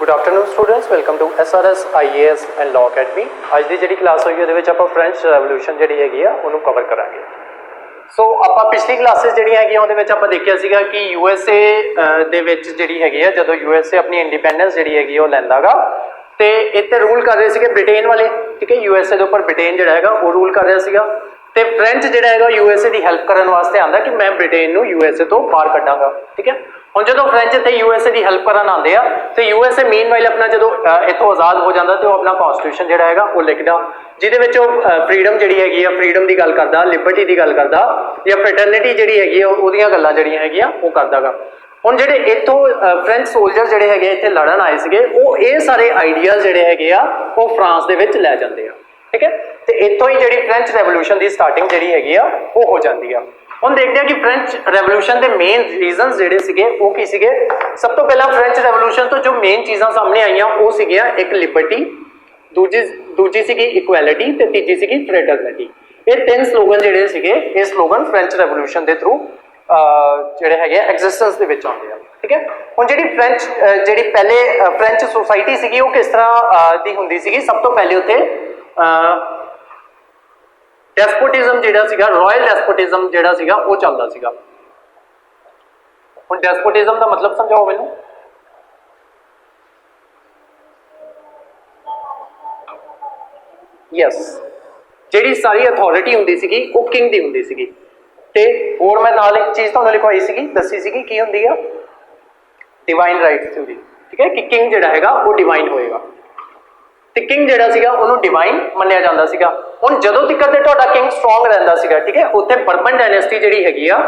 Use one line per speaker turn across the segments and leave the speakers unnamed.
Good afternoon students, welcome to SRS IAS and law academy. ਅੱਜ ਦੀ ਜਿਹੜੀ class ਹੋਈ ਉਹਦੇ ਵਿੱਚ ਆਪਾਂ ਫ੍ਰੈਂਚ ਰੈਵੋਲੂਸ਼ਨ ਜਿਹੜੀ ਹੈਗੀ ਆ ਉਹਨੂੰ ਕਵਰ ਕਰਾਂਗੇ। ਸੋ ਆਪਾਂ ਪਿਛਲੀ ਕਲਾਸਿਸ ਜਿਹੜੀਆਂ ਹੈਗੀਆਂ ਉਹਦੇ ਵਿੱਚ ਆਪਾਂ ਦੇਖਿਆ ਸੀਗਾ ਕਿ USA ਦੇ ਵਿੱਚ ਜਿਹੜੀ ਹੈਗੀ ਆ ਜਦੋਂ USA ਆਪਣੀ ਇੰਡੀਪੈਂਡੈਂਸ ਜਿਹੜੀ ਹੈਗੀ ਉਹ ਲੈਂਦਾਗਾ ਤੇ ਇੱਥੇ ਰੂਲ ਕਰ ਰਹੇ ਸੀਗੇ ਬ੍ਰਿਟੇਨ ਵਾਲੇ, ਠੀਕ ਹੈ। USA ਦੇ ਉੱਪਰ ਬ੍ਰਿਟੇਨ ਜਿਹੜਾ ਹੈਗਾ ਉਹ ਰੂਲ ਕਰ ਰਿਹਾ ਸੀਗਾ ਤੇ ਫ੍ਰੈਂਚ ਜਿਹੜਾ ਹੈਗਾ USA ਦੀ ਹੈਲਪ ਕਰਨ ਵਾਸਤੇ ਆਂਦਾ ਕਿ ਮੈਂ ਬ੍ਰਿਟੇਨ ਨੂੰ USA ਤੋਂ ਬਾਹਰ ਕੱਢਾਂਗਾ, ਠੀਕ ਹੈ। ਹੁਣ ਜਦੋਂ ਫ੍ਰੈਂਚ ਇੱਥੇ USA ਦੀ ਹੈਲਪ ਕਰਨ ਆਉਂਦੇ ਆ ਤੇ USA ਮੀਨਵਾਈਲ ਆਪਣਾ ਜਦੋਂ ਇੱਥੋਂ ਆਜ਼ਾਦ ਹੋ ਜਾਂਦਾ ਤੇ ਉਹ ਆਪਣਾ ਕਨਸਟੀਟਿਊਸ਼ਨ ਜਿਹੜਾ ਹੈਗਾ ਉਹ ਲਿਖਦਾ, ਜਿਹਦੇ ਵਿੱਚ ਉਹ ਫਰੀडम ਜਿਹੜੀ ਹੈਗੀ ਆ ਫਰੀडम ਦੀ ਗੱਲ ਕਰਦਾ, ਲਿਬਰਟੀ ਦੀ ਗੱਲ ਕਰਦਾ ਜਾਂ ਫ੍ਰੈਟਰਨਿਟੀ ਜਿਹੜੀ ਹੈਗੀ ਆ ਉਹਦੀਆਂ ਗੱਲਾਂ ਜਿਹੜੀਆਂ ਹੈਗੀਆਂ ਉਹ ਕਰਦਾਗਾ। ਹੁਣ ਜਿਹੜੇ ਇੱਥੋਂ ਫ੍ਰੈਂਚ ਸੋਲਜਰ ਜਿਹੜੇ ਹੈਗੇ ਇੱਥੇ ਲੜਨ ਆਏ ਸੀਗੇ ਉਹ ਇਹ ਸਾਰੇ ਆਈਡੀਆਜ਼ ਜਿਹੜੇ ਹੈਗੇ ਆ ਉਹ ਫਰਾਂਸ ਦੇ ਵਿੱਚ ਲੈ ਜਾਂਦੇ ਆ, ਠੀਕ ਹੈ। ਤੇ ਇੱਥੋਂ ਹੀ ਜਿਹੜੀ ਫ੍ਰੈਂਚ ਰੈਵੋਲੂਸ਼ਨ ਦੀ ਸਟਾਰਟਿੰਗ ਜਿਹੜੀ ਹੈਗੀ ਆ ਉਹ ਹੋ ਜਾਂਦੀ ਆ। ਹੁਣ ਦੇਖਦੇ ਆ ਕਿ ਫ੍ਰੈਂਚ ਰੈਵੋਲੂਸ਼ਨ ਦੇ ਮੇਨ ਰੀਜ਼ਨਸ ਜਿਹੜੇ ਸੀਗੇ ਉਹ ਕੀ ਸੀਗੇ। ਸਭ ਤੋਂ ਪਹਿਲਾਂ ਫ੍ਰੈਂਚ ਰੈਵੋਲੂਸ਼ਨ ਤੋਂ ਜੋ ਮੇਨ ਚੀਜ਼ਾਂ ਸਾਹਮਣੇ ਆਈਆਂ ਉਹ ਸੀਗੀਆਂ ਇੱਕ ਲਿਬਰਟੀ, ਦੂਜੀ ਸੀਗੀ ਇਕੁਐਲਿਟੀ ਤੇ ਤੀਜੀ ਸੀਗੀ ਫ੍ਰੈਟਰਨਿਟੀ। ਇਹ ਤਿੰਨ ਸਲੋਗਨ ਜਿਹੜੇ ਸੀਗੇ ਇਹ ਸਲੋਗਨ ਫ੍ਰੈਂਚ ਰੈਵੋਲੂਸ਼ਨ ਦੇ ਥਰੂ ਜਿਹੜੇ ਹੈਗੇ ਐਗਜ਼ਿਸਟੈਂਸ ਦੇ ਵਿੱਚ ਆਉਂਦੇ ਆ, ਠੀਕ ਹੈ। ਹੁਣ ਜਿਹੜੀ ਪਹਿਲੇ ਫ੍ਰੈਂਚ ਸੋਸਾਇਟੀ ਸੀਗੀ ਉਹ ਕਿਸ ਤਰ੍ਹਾਂ ਦੀ ਹੁੰਦੀ ਸੀਗੀ। ਸਭ ਤੋਂ ਪਹਿਲੇ ਉੱਥੇ ਡੈਸਪੋਟਿਜ਼ਮ ਜਿਹੜਾ ਸੀਗਾ, ਰਾਇਲ ਡੈਸਪੋਟਿਜ਼ਮ ਜਿਹੜਾ ਸੀਗਾ ਉਹ ਚੱਲਦਾ ਸੀਗਾ। ਹੁਣ ਡੈਸਪੋਟਿਜ਼ਮ ਦਾ ਮਤਲਬ ਸਮਝਾਓ ਮੈਨੂੰ। ਯੈਸ, ਜਿਹੜੀ ਸਾਰੀ ਅਥਾਰਟੀ ਹੁੰਦੀ ਸੀਗੀ ਉਹ ਕਿੰਗ ਦੀ ਹੁੰਦੀ ਸੀਗੀ। ਤੇ ਹੋਰ ਮੈਂ ਨਾਲ ਇੱਕ ਚੀਜ਼ ਤੁਹਾਨੂੰ ਲਿਖਵਾਈ ਸੀਗੀ, ਦੱਸੀ ਸੀਗੀ ਕੀ ਹੁੰਦੀ ਆ, ਡਿਵਾਈਨ ਰਾਈਟਸ ਥਿਊਰੀ, ਠੀਕ ਹੈ। ਕਿ ਕਿੰਗ ਜਿਹੜਾ ਹੈਗਾ ਉਹ ਡਿਵਾਈਨ ਹੋਏਗਾ ਤੇ ਕਿੰਗ ਜਿਹੜਾ ਸੀਗਾ ਉਹਨੂੰ ਡਿਵਾਈਨ ਮੰਨਿਆ ਜਾਂਦਾ ਸੀਗਾ। ਹੁਣ ਜਦੋਂ ਤੱਕ ਤੇ ਤੁਹਾਡਾ ਕਿੰਗ ਸਟਰੋਂਗ ਰਹਿੰਦਾ ਸੀਗਾ, ਠੀਕ ਹੈ, ਉੱਥੇ ਬਰਬਨ ਡਾਇਨੈਸਟੀ ਜਿਹੜੀ ਹੈਗੀ ਆ,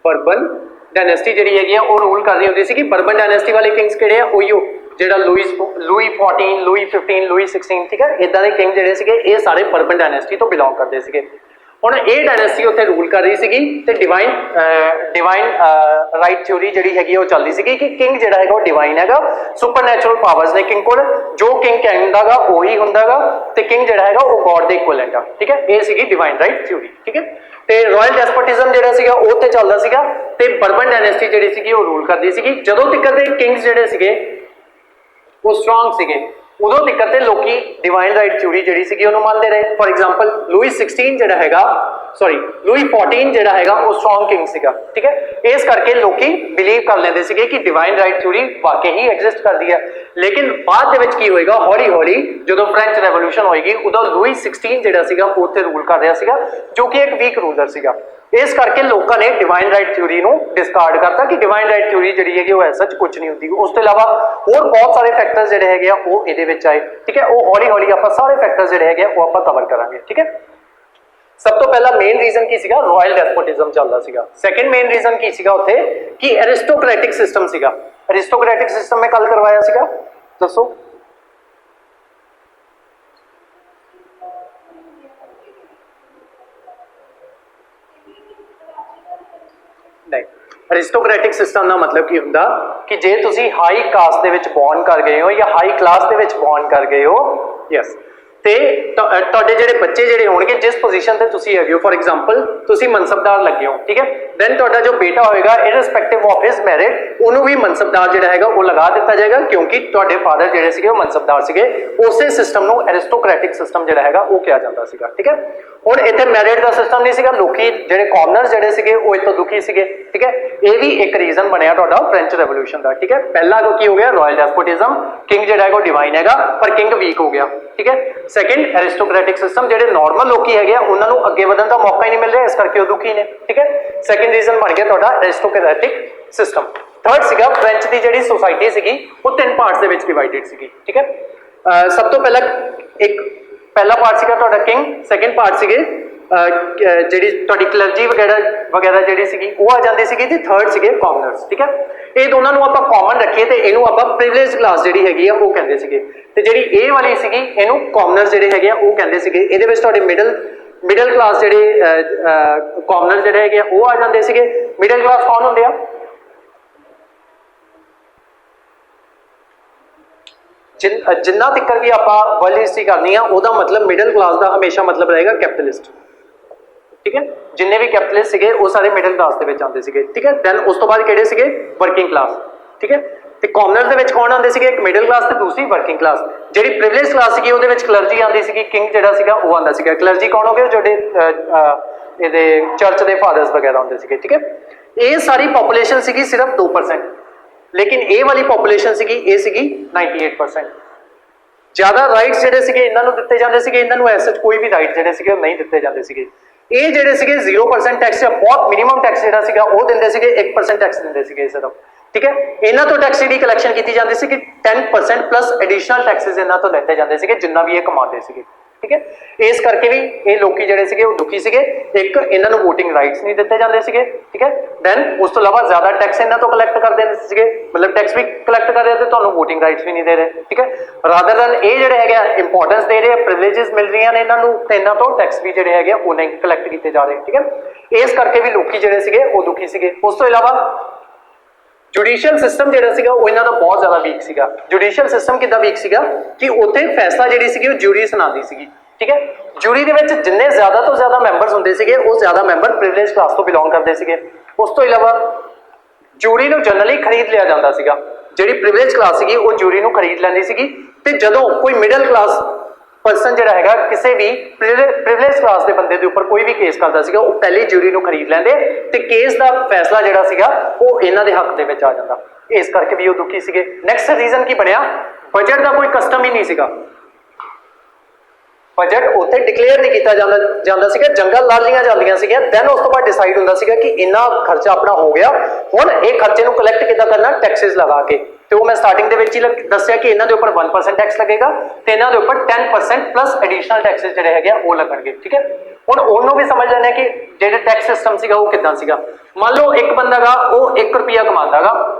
ਬਰਬਨ ਡਾਇਨੈਸਟੀ ਜਿਹੜੀ ਹੈਗੀ ਆ ਉਹ ਰੂਲ ਕਰ ਰਹੀ ਹੁੰਦੀ ਸੀ। ਕਿ ਬਰਬਨ ਡਾਇਨੈਸਟੀ ਵਾਲੇ ਕਿੰਗਸ ਕਿਹੜੇ ਆ, ਉਹੀਓ ਜਿਹੜਾ ਲੂਈ 14, ਲੂਈ 15, ਲੂਈ 16, ਠੀਕ ਹੈ। ਇਦਾਂ ਦੇ ਕਿੰਗ ਜਿਹੜੇ ਸੀਗੇ ਇਹ ਸਾਰੇ ਬਰਬਨ ਡਾਇਨੈਸਟੀ ਤੋਂ ਬਿਲੋਂਗ ਕਰਦੇ ਸੀਗੇ। ਹੁਣ ਇਹ ਡਾਇਨੈਸਟੀ ਉੱਥੇ ਰੂਲ ਕਰ ਰਹੀ ਸੀਗੀ ਤੇ ਡਿਵਾਈਨ ਰਾਈਟ ਥਿਊਰੀ ਜਿਹੜੀ ਹੈਗੀ ਉਹ ਚੱਲਦੀ ਸੀਗੀ ਕਿ ਕਿੰਗ ਜਿਹੜਾ ਹੈਗਾ ਉਹ ਡਿਵਾਈਨ ਹੈਗਾ, ਸੁਪਰਨੈਚੁਰਲ ਪਾਵਰਸ ਨੇ ਕਿੰਗ ਕੋਲ, ਜੋ ਕਿੰਗ ਕਹਿੰਦਾਗਾ ਉਹੀ ਹੁੰਦਾਗਾ ਤੇ ਕਿੰਗ ਜਿਹੜਾ ਹੈਗਾ ਉਹ ਗੋਡ ਦੇ ਇਕੁਇਵਲੈਂਟ ਆ, ਠੀਕ ਹੈ। ਇਹ ਸੀਗੀ ਡਿਵਾਈਨ ਰਾਈਟ ਥਿਊਰੀ, ਠੀਕ ਹੈ। ਤੇ ਰਾਇਲ ਡੈਸਪੋਟਿਜ਼ਮ ਜਿਹੜਾ ਸੀਗਾ ਉਹ ਤੇ ਚੱਲਦਾ ਸੀਗਾ ਤੇ ਬਰਬਨ ਡਾਇਨੈਸਟੀ ਜਿਹੜੀ ਸੀਗੀ ਉਹ ਰੂਲ ਕਰਦੀ ਸੀਗੀ। ਜਦੋਂ ਤੱਕ ਦੇ ਕਿੰਗਸ ਜਿਹੜੇ ਸੀਗੇ ਉਹ ਸਟਰੋਂਗ ਸੀਗੇ ਉਦੋਂ ਤੱਕ ਤੇ ਲੋਕੀ ਡਿਵਾਈਨ ਰਾਈਟ ਥਿਊਰੀ ਜਿਹੜੀ ਸੀਗੀ ਉਹਨੂੰ ਮੰਨਦੇ ਰਹੇ। ਫੋਰ ਐਗਜ਼ਾਮਪਲ ਲੂਈ 14 ਜਿਹੜਾ ਹੈਗਾ ਉਹ ਸਟਰੋਂਗ ਕਿੰਗ ਸੀਗਾ, ਠੀਕ ਹੈ। ਇਸ ਕਰਕੇ ਲੋਕੀ ਬਿਲੀਵ ਕਰ ਲੈਂਦੇ ਸੀਗੇ ਕਿ ਡਿਵਾਈਨ ਰਾਈਟ ਥਿਊਰੀ ਵਾਕਈ ਹੀ ਐਗਜ਼ਿਸਟ ਕਰਦੀ ਹੈ। ਲੇਕਿਨ ਬਾਅਦ ਦੇ ਵਿੱਚ ਕੀ ਹੋਏਗਾ, ਹੌਲੀ ਹੌਲੀ ਜਦੋਂ ਫ੍ਰੈਂਚ ਰੈਵੋਲੂਸ਼ਨ ਹੋਏਗੀ ਉਦੋਂ ਲੂਈ 16 ਜਿਹੜਾ ਸੀਗਾ ਉਹ ਉੱਥੇ ਰੂਲ ਕਰ ਰਿਹਾ ਸੀਗਾ ਜੋ ਕਿ ਇੱਕ ਵੀਕ ਰੂਲਰ ਸੀਗਾ। ਇਸ ਕਰਕੇ ਲੋਕਾਂ ਨੇ ਡਿਵਾਈਨ ਰਾਈਟ ਥਿਊਰੀ ਨੂੰ ਡਿਸਕਾਰਡ ਕਰਤਾ ਕਿ ਡਿਵਾਈਨ ਰਾਈਟ ਥਿਊਰੀ ਜਿਹੜੀ ਹੈਗੀ ਉਹ ਐਸਾ ਕੁਝ ਨਹੀਂ ਹੁੰਦੀ। ਉਸ ਤੋਂ ਇਲਾਵਾ ਹੋਰ ਬਹੁਤ ਸਾਰੇ ਫੈਕਟਰਸ ਜਿਹੜੇ ਹੈਗੇ ਆ ਉਹ ਇਹਦੇ ਵਿੱਚ ਆਏ, ਠੀਕ ਹੈ। ਉਹ ਹੌਲੀ ਹੌਲੀ ਆਪਾਂ ਸਾਰੇ ਫੈਕਟਰਸ ਜਿਹੜੇ ਹੈਗੇ ਉਹ ਆਪਾਂ ਕਵਰ ਕਰਾਂਗੇ, ਠੀਕ ਹੈ। ਸਭ ਤੋਂ ਪਹਿਲਾ ਮੇਨ ਰੀਜ਼ਨ ਕੀ ਸੀਗਾ, ਰਾਇਲ ਡੈਸਪੋਟਿਜ਼ਮ ਚੱਲਦਾ ਸੀਗਾ। ਸੈਕੰਡ ਮੇਨ ਰੀਜ਼ਨ ਕੀ ਸੀਗਾ ਉੱਥੇ ਕਿ ਐਰਿਸਟੋਕ੍ਰੈਟਿਕ ਸਿਸਟਮ ਸੀਗਾ। ਐਰਿਸਟੋਕ੍ਰੈਟਿਕ ਸਿਸਟਮ ਮੈਂ ਕੱਲ ਕਰਵਾਇਆ ਸੀਗਾ, ਦੱਸੋ। ਨਹੀਂ, ਅਰਿਸਟੋਕ੍ਰੈਟਿਕ ਸਿਸਟਮ ਦਾ ਮਤਲਬ ਕੀ ਹੁੰਦਾ ਕਿ ਜੇ ਤੁਸੀਂ ਹਾਈ ਕਾਸਟ ਦੇ ਵਿੱਚ ਬੌਰਨ ਕਰ ਗਏ ਹੋ ਜਾਂ ਹਾਈ ਕਲਾਸ ਦੇ ਵਿੱਚ ਬੌਰਨ ਕਰ ਗਏ ਹੋ, ਯੈਸ, ਤੇ ਤੁਹਾਡੇ ਜਿਹੜੇ ਬੱਚੇ ਜਿਹੜੇ ਹੋਣਗੇ ਜਿਸ ਪੋਜੀਸ਼ਨ ਤੇ ਤੁਸੀਂ ਹੈਗੇ ਹੋ, ਫੋਰ ਐਗਜ਼ਾਮਪਲ ਤੁਸੀਂ ਮਨਸਬਦਾਰ ਲੱਗੇ ਹੋ, ਠੀਕ ਹੈ। ਦੈਨ ਤੁਹਾਡਾ ਜੋ ਬੇਟਾ ਹੋਏਗਾ ਇਰਰਿਸਪੈਕਟਿਵ ਆਫ ਹਿਸ ਮੈਰਿਟ ਉਹਨੂੰ ਵੀ ਮਨਸਬਦਾਰ ਜਿਹੜਾ ਹੈਗਾ ਉਹ ਲਗਾ ਦਿੱਤਾ ਜਾਏਗਾ ਕਿਉਂਕਿ ਤੁਹਾਡੇ ਫਾਦਰ ਜਿਹੜੇ ਸੀਗੇ ਉਹ ਮਨਸਬਦਾਰ ਸੀਗੇ। ਉਸੇ ਸਿਸਟਮ ਨੂੰ ਐਰਿਸਟੋਕ੍ਰੈਟਿਕ ਸਿਸਟਮ ਜਿਹੜਾ ਹੈਗਾ ਉਹ ਕਿਹਾ ਜਾਂਦਾ ਸੀਗਾ, ਠੀਕ ਹੈ। ਹੁਣ ਇੱਥੇ ਮੈਰਿਟ ਦਾ ਸਿਸਟਮ ਨਹੀਂ ਸੀਗਾ, ਲੋਕੀ ਜਿਹੜੇ ਕਾਮਨਰਸ ਜਿਹੜੇ ਸੀਗੇ ਉਹ ਇਤੋਂ ਦੁਖੀ ਸੀਗੇ, ਠੀਕ ਹੈ। ਇਹ ਵੀ ਇੱਕ ਰੀਜ਼ਨ ਬਣਿਆ ਤੁਹਾਡਾ ਫ੍ਰੈਂਚ ਰੈਵੋਲੂਸ਼ਨ ਦਾ, ਠੀਕ ਹੈ। ਪਹਿਲਾ ਕੀ ਹੋ ਗਿਆ, ਰਾਇਲ ਡੈਸਪੋਟਿਜ਼ਮ, ਕਿੰਗ ਜਿਹੜਾ ਹੈਗਾ ਉਹ ਡਿਵਾਈਨ ਹੈਗਾ ਪਰ ਕਿੰਗ ਵੀਕ ਹੋ ਗਿਆ, ਠੀਕ ਹੈ। ਸੈਕੰਡ ਐਰਿਸਟੋਕ੍ਰੈਟਿਕ ਸਿਸਟਮ, ਜਿਹੜੇ ਨਾਰਮਲ ਲੋਕੀ ਹੈਗੇ ਆ ਉਹਨਾਂ ਨੂੰ ਅੱਗੇ ਵਧਣ ਦਾ ਮੌਕਾ ਹੀ ਨਹੀਂ ਮਿਲ ਰਿਹਾ, ਇਸ ਕਰਕੇ ਉਹ ਦੁਖੀ ਨੇ, ਠੀਕ ਹੈ। ਸੈਕੰਡ ਰੀਜ਼ਨ ਬਣ ਗਿਆ ਤੁਹਾਡਾ ਐਰਿਸਟੋਕ੍ਰੈਟਿਕ ਸਿਸਟਮ। ਥਰਡ ਸੀਗਾ ਫ੍ਰੈਂਚ ਦੀ ਜਿਹੜੀ ਸੋਸਾਇਟੀ ਸੀਗੀ ਉਹ ਤਿੰਨ ਪਾਰਟਸ ਦੇ ਵਿੱਚ ਡਿਵਾਈਡਡ ਸੀਗੀ, ਠੀਕ ਹੈ। ਸਭ ਤੋਂ ਪਹਿਲਾ ਪਾਰਟ ਸੀਗਾ ਤੁਹਾਡਾ ਕਿੰਗ, ਸੈਕੰਡ ਪਾਰਟ ਸੀਗੇ ਜਿਹੜੀ ਤੁਹਾਡੀ ਕਲਰਜੀ ਵਗੈਰਾ ਜਿਹੜੀ ਸੀਗੀ ਉਹ ਆ ਜਾਂਦੀ ਸੀਗੀ ਤੇ ਥਰਡ ਸੀਗੇ ਕਾਮਨਰਸ, ਠੀਕ ਹੈ। ਇਹ ਦੋਨਾਂ ਨੂੰ ਆਪਾਂ ਕਾਮਨ ਰੱਖੀਏ ਤੇ ਇਹਨੂੰ ਆਪਾਂ ਪ੍ਰਿਵਿਲੇਜ ਕਲਾਸ ਜਿਹੜੀ ਹੈਗੀ ਆ ਉਹ ਕਹਿੰਦੇ ਸੀਗੇ ਤੇ ਜਿਹੜੀ ਇਹ ਵਾਲੀ ਸੀਗੀ ਇਹਨੂੰ ਕਾਮਨਰਸ ਜਿਹੜੇ ਹੈਗੇ ਆ ਉਹ ਕਹਿੰਦੇ ਸੀਗੇ। ਇਹਦੇ ਵਿੱਚ ਤੁਹਾਡੇ ਮਿਡਲ ਕਲਾਸ ਜਿਹੜੇ ਕਾਮਨਰ ਜਿਹੜੇ ਹੈਗੇ ਆ ਉਹ ਆ ਜਾਂਦੇ ਸੀਗੇ। ਮਿਡਲ ਕਲਾਸ ਕੌਣ ਹੁੰਦੇ ਆ, ਜਿੰਨਾ ਤੱਕ ਵੀ ਆਪਾਂ ਵਰਲਡ ਹਿਸਟਰੀ ਕਰਨੀ ਆ ਉਹਦਾ ਮਤਲਬ ਮਿਡਲ ਕਲਾਸ ਦਾ ਹਮੇਸ਼ਾ ਮਤਲਬ ਰਹੇਗਾ ਕੈਪੀਟਲਿਸਟ, ਠੀਕ ਹੈ। ਜਿੰਨੇ ਵੀ ਕੈਪੀਟਲਿਸਟ ਸੀਗੇ ਉਹ ਸਾਰੇ ਮਿਡਲ ਕਲਾਸ ਦੇ ਵਿੱਚ ਆਉਂਦੇ ਸੀਗੇ, ਠੀਕ ਹੈ। ਦੈਨ ਉਸ ਤੋਂ ਬਾਅਦ ਕਿਹੜੇ ਸੀਗੇ, ਵਰਕਿੰਗ ਕਲਾਸ, ਠੀਕ ਹੈ। ਤੇ ਕਾਮਨਰ ਦੇ ਵਿੱਚ ਕੌਣ ਆਉਂਦੇ ਸੀਗੇ? ਇੱਕ ਮਿਡਲ ਕਲਾਸ ਤੇ ਦੂਸਰੀ ਵਰਕਿੰਗ ਕਲਾਸ। ਜਿਹੜੀ ਪ੍ਰਿਵਿਲੇਜ ਕਲਾਸ ਸੀਗੀ ਉਹਦੇ ਵਿੱਚ ਕਲਰਜੀ ਆਉਂਦੀ ਸੀਗੀ, ਕਿੰਗ ਜਿਹੜਾ ਸੀਗਾ ਉਹ ਆਉਂਦਾ ਸੀਗਾ। ਕਲਰਜੀ ਕੌਣ ਹੋ ਗਏ? ਜਿਹੜੇ ਇਹਦੇ ਚਰਚ ਦੇ ਫਾਦਰਸ ਵਗੈਰਾ ਹੁੰਦੇ ਸੀਗੇ, ਠੀਕ ਹੈ। ਇਹ ਸਾਰੀ ਪੋਪੂਲੇਸ਼ਨ ਸੀਗੀ ਸਿਰਫ 2%, ਲੇਕਿਨ ਇਹ ਵਾਲੀ ਪੋਪੂਲੇਸ਼ਨ ਸੀਗੀ ਇਹ ਸੀਗੀ 98%। ਜ਼ਿਆਦਾ ਰਾਈਟਸ ਜਿਹੜੇ ਸੀਗੇ ਇਹਨਾਂ ਨੂੰ ਦਿੱਤੇ ਜਾਂਦੇ ਸੀਗੇ, ਇਹਨਾਂ ਨੂੰ ਐਸਾ ਕੋਈ ਵੀ ਰਾਈਟ ਜਿਹੜੇ ਸੀਗੇ ਉਹ ਨਹੀਂ ਦਿੱਤੇ ਜਾਂਦੇ ਸੀਗੇ। ਇਹ ਜਿਹੜੇ ਸੀਗੇ 0% ਟੈਕਸ ਜਾਂ ਬਹੁਤ ਮਿਨੀਮਮ ਟੈਕਸ ਜਿਹੜਾ ਸੀਗਾ ਉਹ ਦਿੰਦੇ ਸੀਗੇ, 1% ਟੈਕਸ ਦਿੰਦੇ ਸੀਗੇ ਸਿਰਫ, ਠੀਕ ਹੈ। ਇਹਨਾਂ ਤੋਂ ਟੈਕਸ ਦੀ ਕਲੈਕਸ਼ਨ ਕੀਤੀ ਜਾਂਦੀ ਸੀ ਕਿ 10% ਪਲੱਸ ਐਡੀਸ਼ਨਲ ਟੈਕਸਸ ਇਹਨਾਂ ਤੋਂ ਲੈਤੇ ਜਾਂਦੇ ਸੀਗੇ ਜਿੰਨਾ ਵੀ ਇਹ ਕਮਾਉਂਦੇ ਸੀਗੇ, ਠੀਕ ਹੈ। ਇਸ ਕਰਕੇ ਵੀ ਇਹ ਲੋਕੀ ਜਿਹੜੇ ਸੀਗੇ ਉਹ ਦੁਖੀ ਸੀਗੇ। ਇੱਕ, ਇਹਨਾਂ ਨੂੰ ਵੋਟਿੰਗ ਰਾਈਟਸ ਨਹੀਂ ਦਿੱਤੇ ਜਾਂਦੇ ਸੀਗੇ, ਠੀਕ ਹੈ। ਦੈਨ ਉਸ ਤੋਂ ਇਲਾਵਾ ਜ਼ਿਆਦਾ ਟੈਕਸ ਇਹਨਾਂ ਤੋਂ ਕਲੈਕਟ ਕਰਦੇ ਸੀਗੇ, ਮਤਲਬ ਟੈਕਸ ਵੀ ਕਲੈਕਟ ਕਰ ਰਹੇ ਤੇ ਤੁਹਾਨੂੰ ਵੋਟਿੰਗ ਰਾਈਟਸ ਵੀ ਨਹੀਂ ਦੇ ਰਹੇ, ਠੀਕ ਹੈ। ਰਾਦਰ ਦੈਨ ਇਹ ਜਿਹੜੇ ਹੈਗੇ ਇੰਪੋਰਟੈਂਸ ਦੇ ਰਹੇ, ਪ੍ਰਿਵਿਲੇजेस ਮਿਲ ਰਹੀਆਂ ਨੇ ਇਹਨਾਂ ਨੂੰ ਤੇ ਇਹਨਾਂ ਤੋਂ ਟੈਕਸ ਵੀ ਜਿਹੜੇ ਹੈਗੇ ਉਹ ਨਹੀਂ ਕਲੈਕਟ ਕੀਤੇ ਜਾ ਰਹੇ, ਠੀਕ ਹੈ। ਇਸ ਕਰਕੇ ਵੀ ਲੋਕੀ ਜਿਹੜੇ ਸੀਗੇ ਉਹ ਦੁਖੀ ਸੀਗੇ। ਉਸ ਤੋਂ ਇਲਾਵਾ ਜੁਡੀਸ਼ੀਅਲ ਸਿਸਟਮ ਜਿਹੜਾ ਸੀਗਾ ਉਹ ਇਹਨਾਂ ਦਾ ਬਹੁਤ ਜ਼ਿਆਦਾ ਵੀਕ ਸੀਗਾ। ਜੁਡੀਸ਼ੀਅਲ ਸਿਸਟਮ ਕਿੱਦਾਂ ਵੀਕ ਸੀਗਾ ਕਿ ਉੱਥੇ ਫੈਸਲਾ ਜਿਹੜੀ ਸੀਗੀ ਉਹ ਜੂਰੀ ਸੁਣਾਉਂਦੀ ਸੀਗੀ, ਠੀਕ ਹੈ। ਜੂਰੀ ਦੇ ਵਿੱਚ ਜਿੰਨੇ ਜ਼ਿਆਦਾ ਤੋਂ ਜ਼ਿਆਦਾ ਮੈਂਬਰਸ ਹੁੰਦੇ ਸੀਗੇ ਉਹ ਜ਼ਿਆਦਾ ਮੈਂਬਰ ਪ੍ਰਿਵਿਲੇਜ ਕਲਾਸ ਤੋਂ ਬਿਲੋਂਗ ਕਰਦੇ ਸੀਗੇ। ਉਸ ਤੋਂ ਇਲਾਵਾ ਜੂਰੀ ਨੂੰ ਜਨਰਲੀ ਖਰੀਦ ਲਿਆ ਜਾਂਦਾ ਸੀਗਾ। ਜਿਹੜੀ ਪ੍ਰਿਵਿਲੇਜ ਕਲਾਸ ਸੀਗੀ ਉਹ ਜੂਰੀ ਨੂੰ ਖਰੀਦ ਲੈਂਦੀ ਸੀਗੀ ਤੇ ਜਦੋਂ ਕੋਈ ਮਿਡਲ ਕਲਾਸ ਪਰਸਨ ਜਿਹੜਾ ਹੈਗਾ ਕਿਸੇ ਵੀ ਪ੍ਰਿਵਿਲੇਜ ਕਲਾਸ ਦੇ ਬੰਦੇ ਦੇ ਉੱਪਰ ਕੋਈ ਵੀ ਕੇਸ ਕਰਦਾ ਸੀਗਾ ਉਹ ਪਹਿਲੀ ਜੂਰੀ ਨੂੰ ਖਰੀਦ ਲੈਂਦੇ ਤੇ ਕੇਸ ਦਾ ਫੈਸਲਾ ਜਿਹੜਾ ਸੀਗਾ ਉਹ ਇਹਨਾਂ ਦੇ ਹੱਕ ਦੇ ਵਿੱਚ ਆ ਜਾਂਦਾ। ਇਸ ਕਰਕੇ ਵੀ ਉਹ ਦੁਖੀ ਸੀਗੇ। ਨੈਕਸਟ ਰੀਜ਼ਨ ਕੀ ਬਣਿਆ? ਬਜਟ ਦਾ ਕੋਈ ਕਸਟਮ ਹੀ ਨਹੀਂ ਸੀਗਾ। ਬਜਟ ਉੱਥੇ ਡਿਕਲੇਅਰ ਨਹੀਂ ਕੀਤਾ ਜਾਂਦਾ ਸੀਗਾ, ਜੰਗਾਂ ਲੜ ਲਈਆਂ ਜਾਂਦੀਆਂ ਸੀਗੀਆਂ। ਦੈਨ ਉਸ ਤੋਂ ਬਾਅਦ ਡਿਸਾਈਡ ਹੁੰਦਾ ਸੀਗਾ ਕਿ ਇੰਨਾ ਖਰਚਾ ਆਪਣਾ ਹੋ ਗਿਆ, ਹੁਣ ਇਹ ਖਰਚੇ ਨੂੰ ਕਲੈਕਟ ਕਿੱਦਾਂ ਕਰਨਾ? ਟੈਕਸਿਸ ਲਗਾ ਕੇ। ਤੇ ਉਹ ਮੈਂ ਸਟਾਰਟਿੰਗ ਦੇ ਵਿੱਚ ਹੀ ਦੱਸਿਆ ਕਿ ਇਹਨਾਂ ਦੇ ਉੱਪਰ 1% ਟੈਕਸ ਲੱਗੇਗਾ ਤੇ ਇਹਨਾਂ ਦੇ ਉੱਪਰ 10% ਪਲੱਸ ਐਡੀਸ਼ਨਲ ਟੈਕਸਿਸ ਜਿਹੜੇ ਹੈਗੇ ਉਹ ਲੱਗਣਗੇ, ਠੀਕ ਹੈ। ਹੁਣ ਉਹਨੂੰ ਵੀ ਸਮਝ ਲੈਣਾ ਕਿ ਜਿਹੜਾ ਟੈਕਸ ਸਿਸਟਮ ਸੀਗਾ ਉਹ ਕਿੱਦਾਂ ਸੀਗਾ। ਮੰਨ ਲਓ ਇੱਕ ਬੰਦਾ ਗਾ ਉਹ 1 ਰੁਪਿਆ ਕਮਾਉਂਦਾ ਗਾ,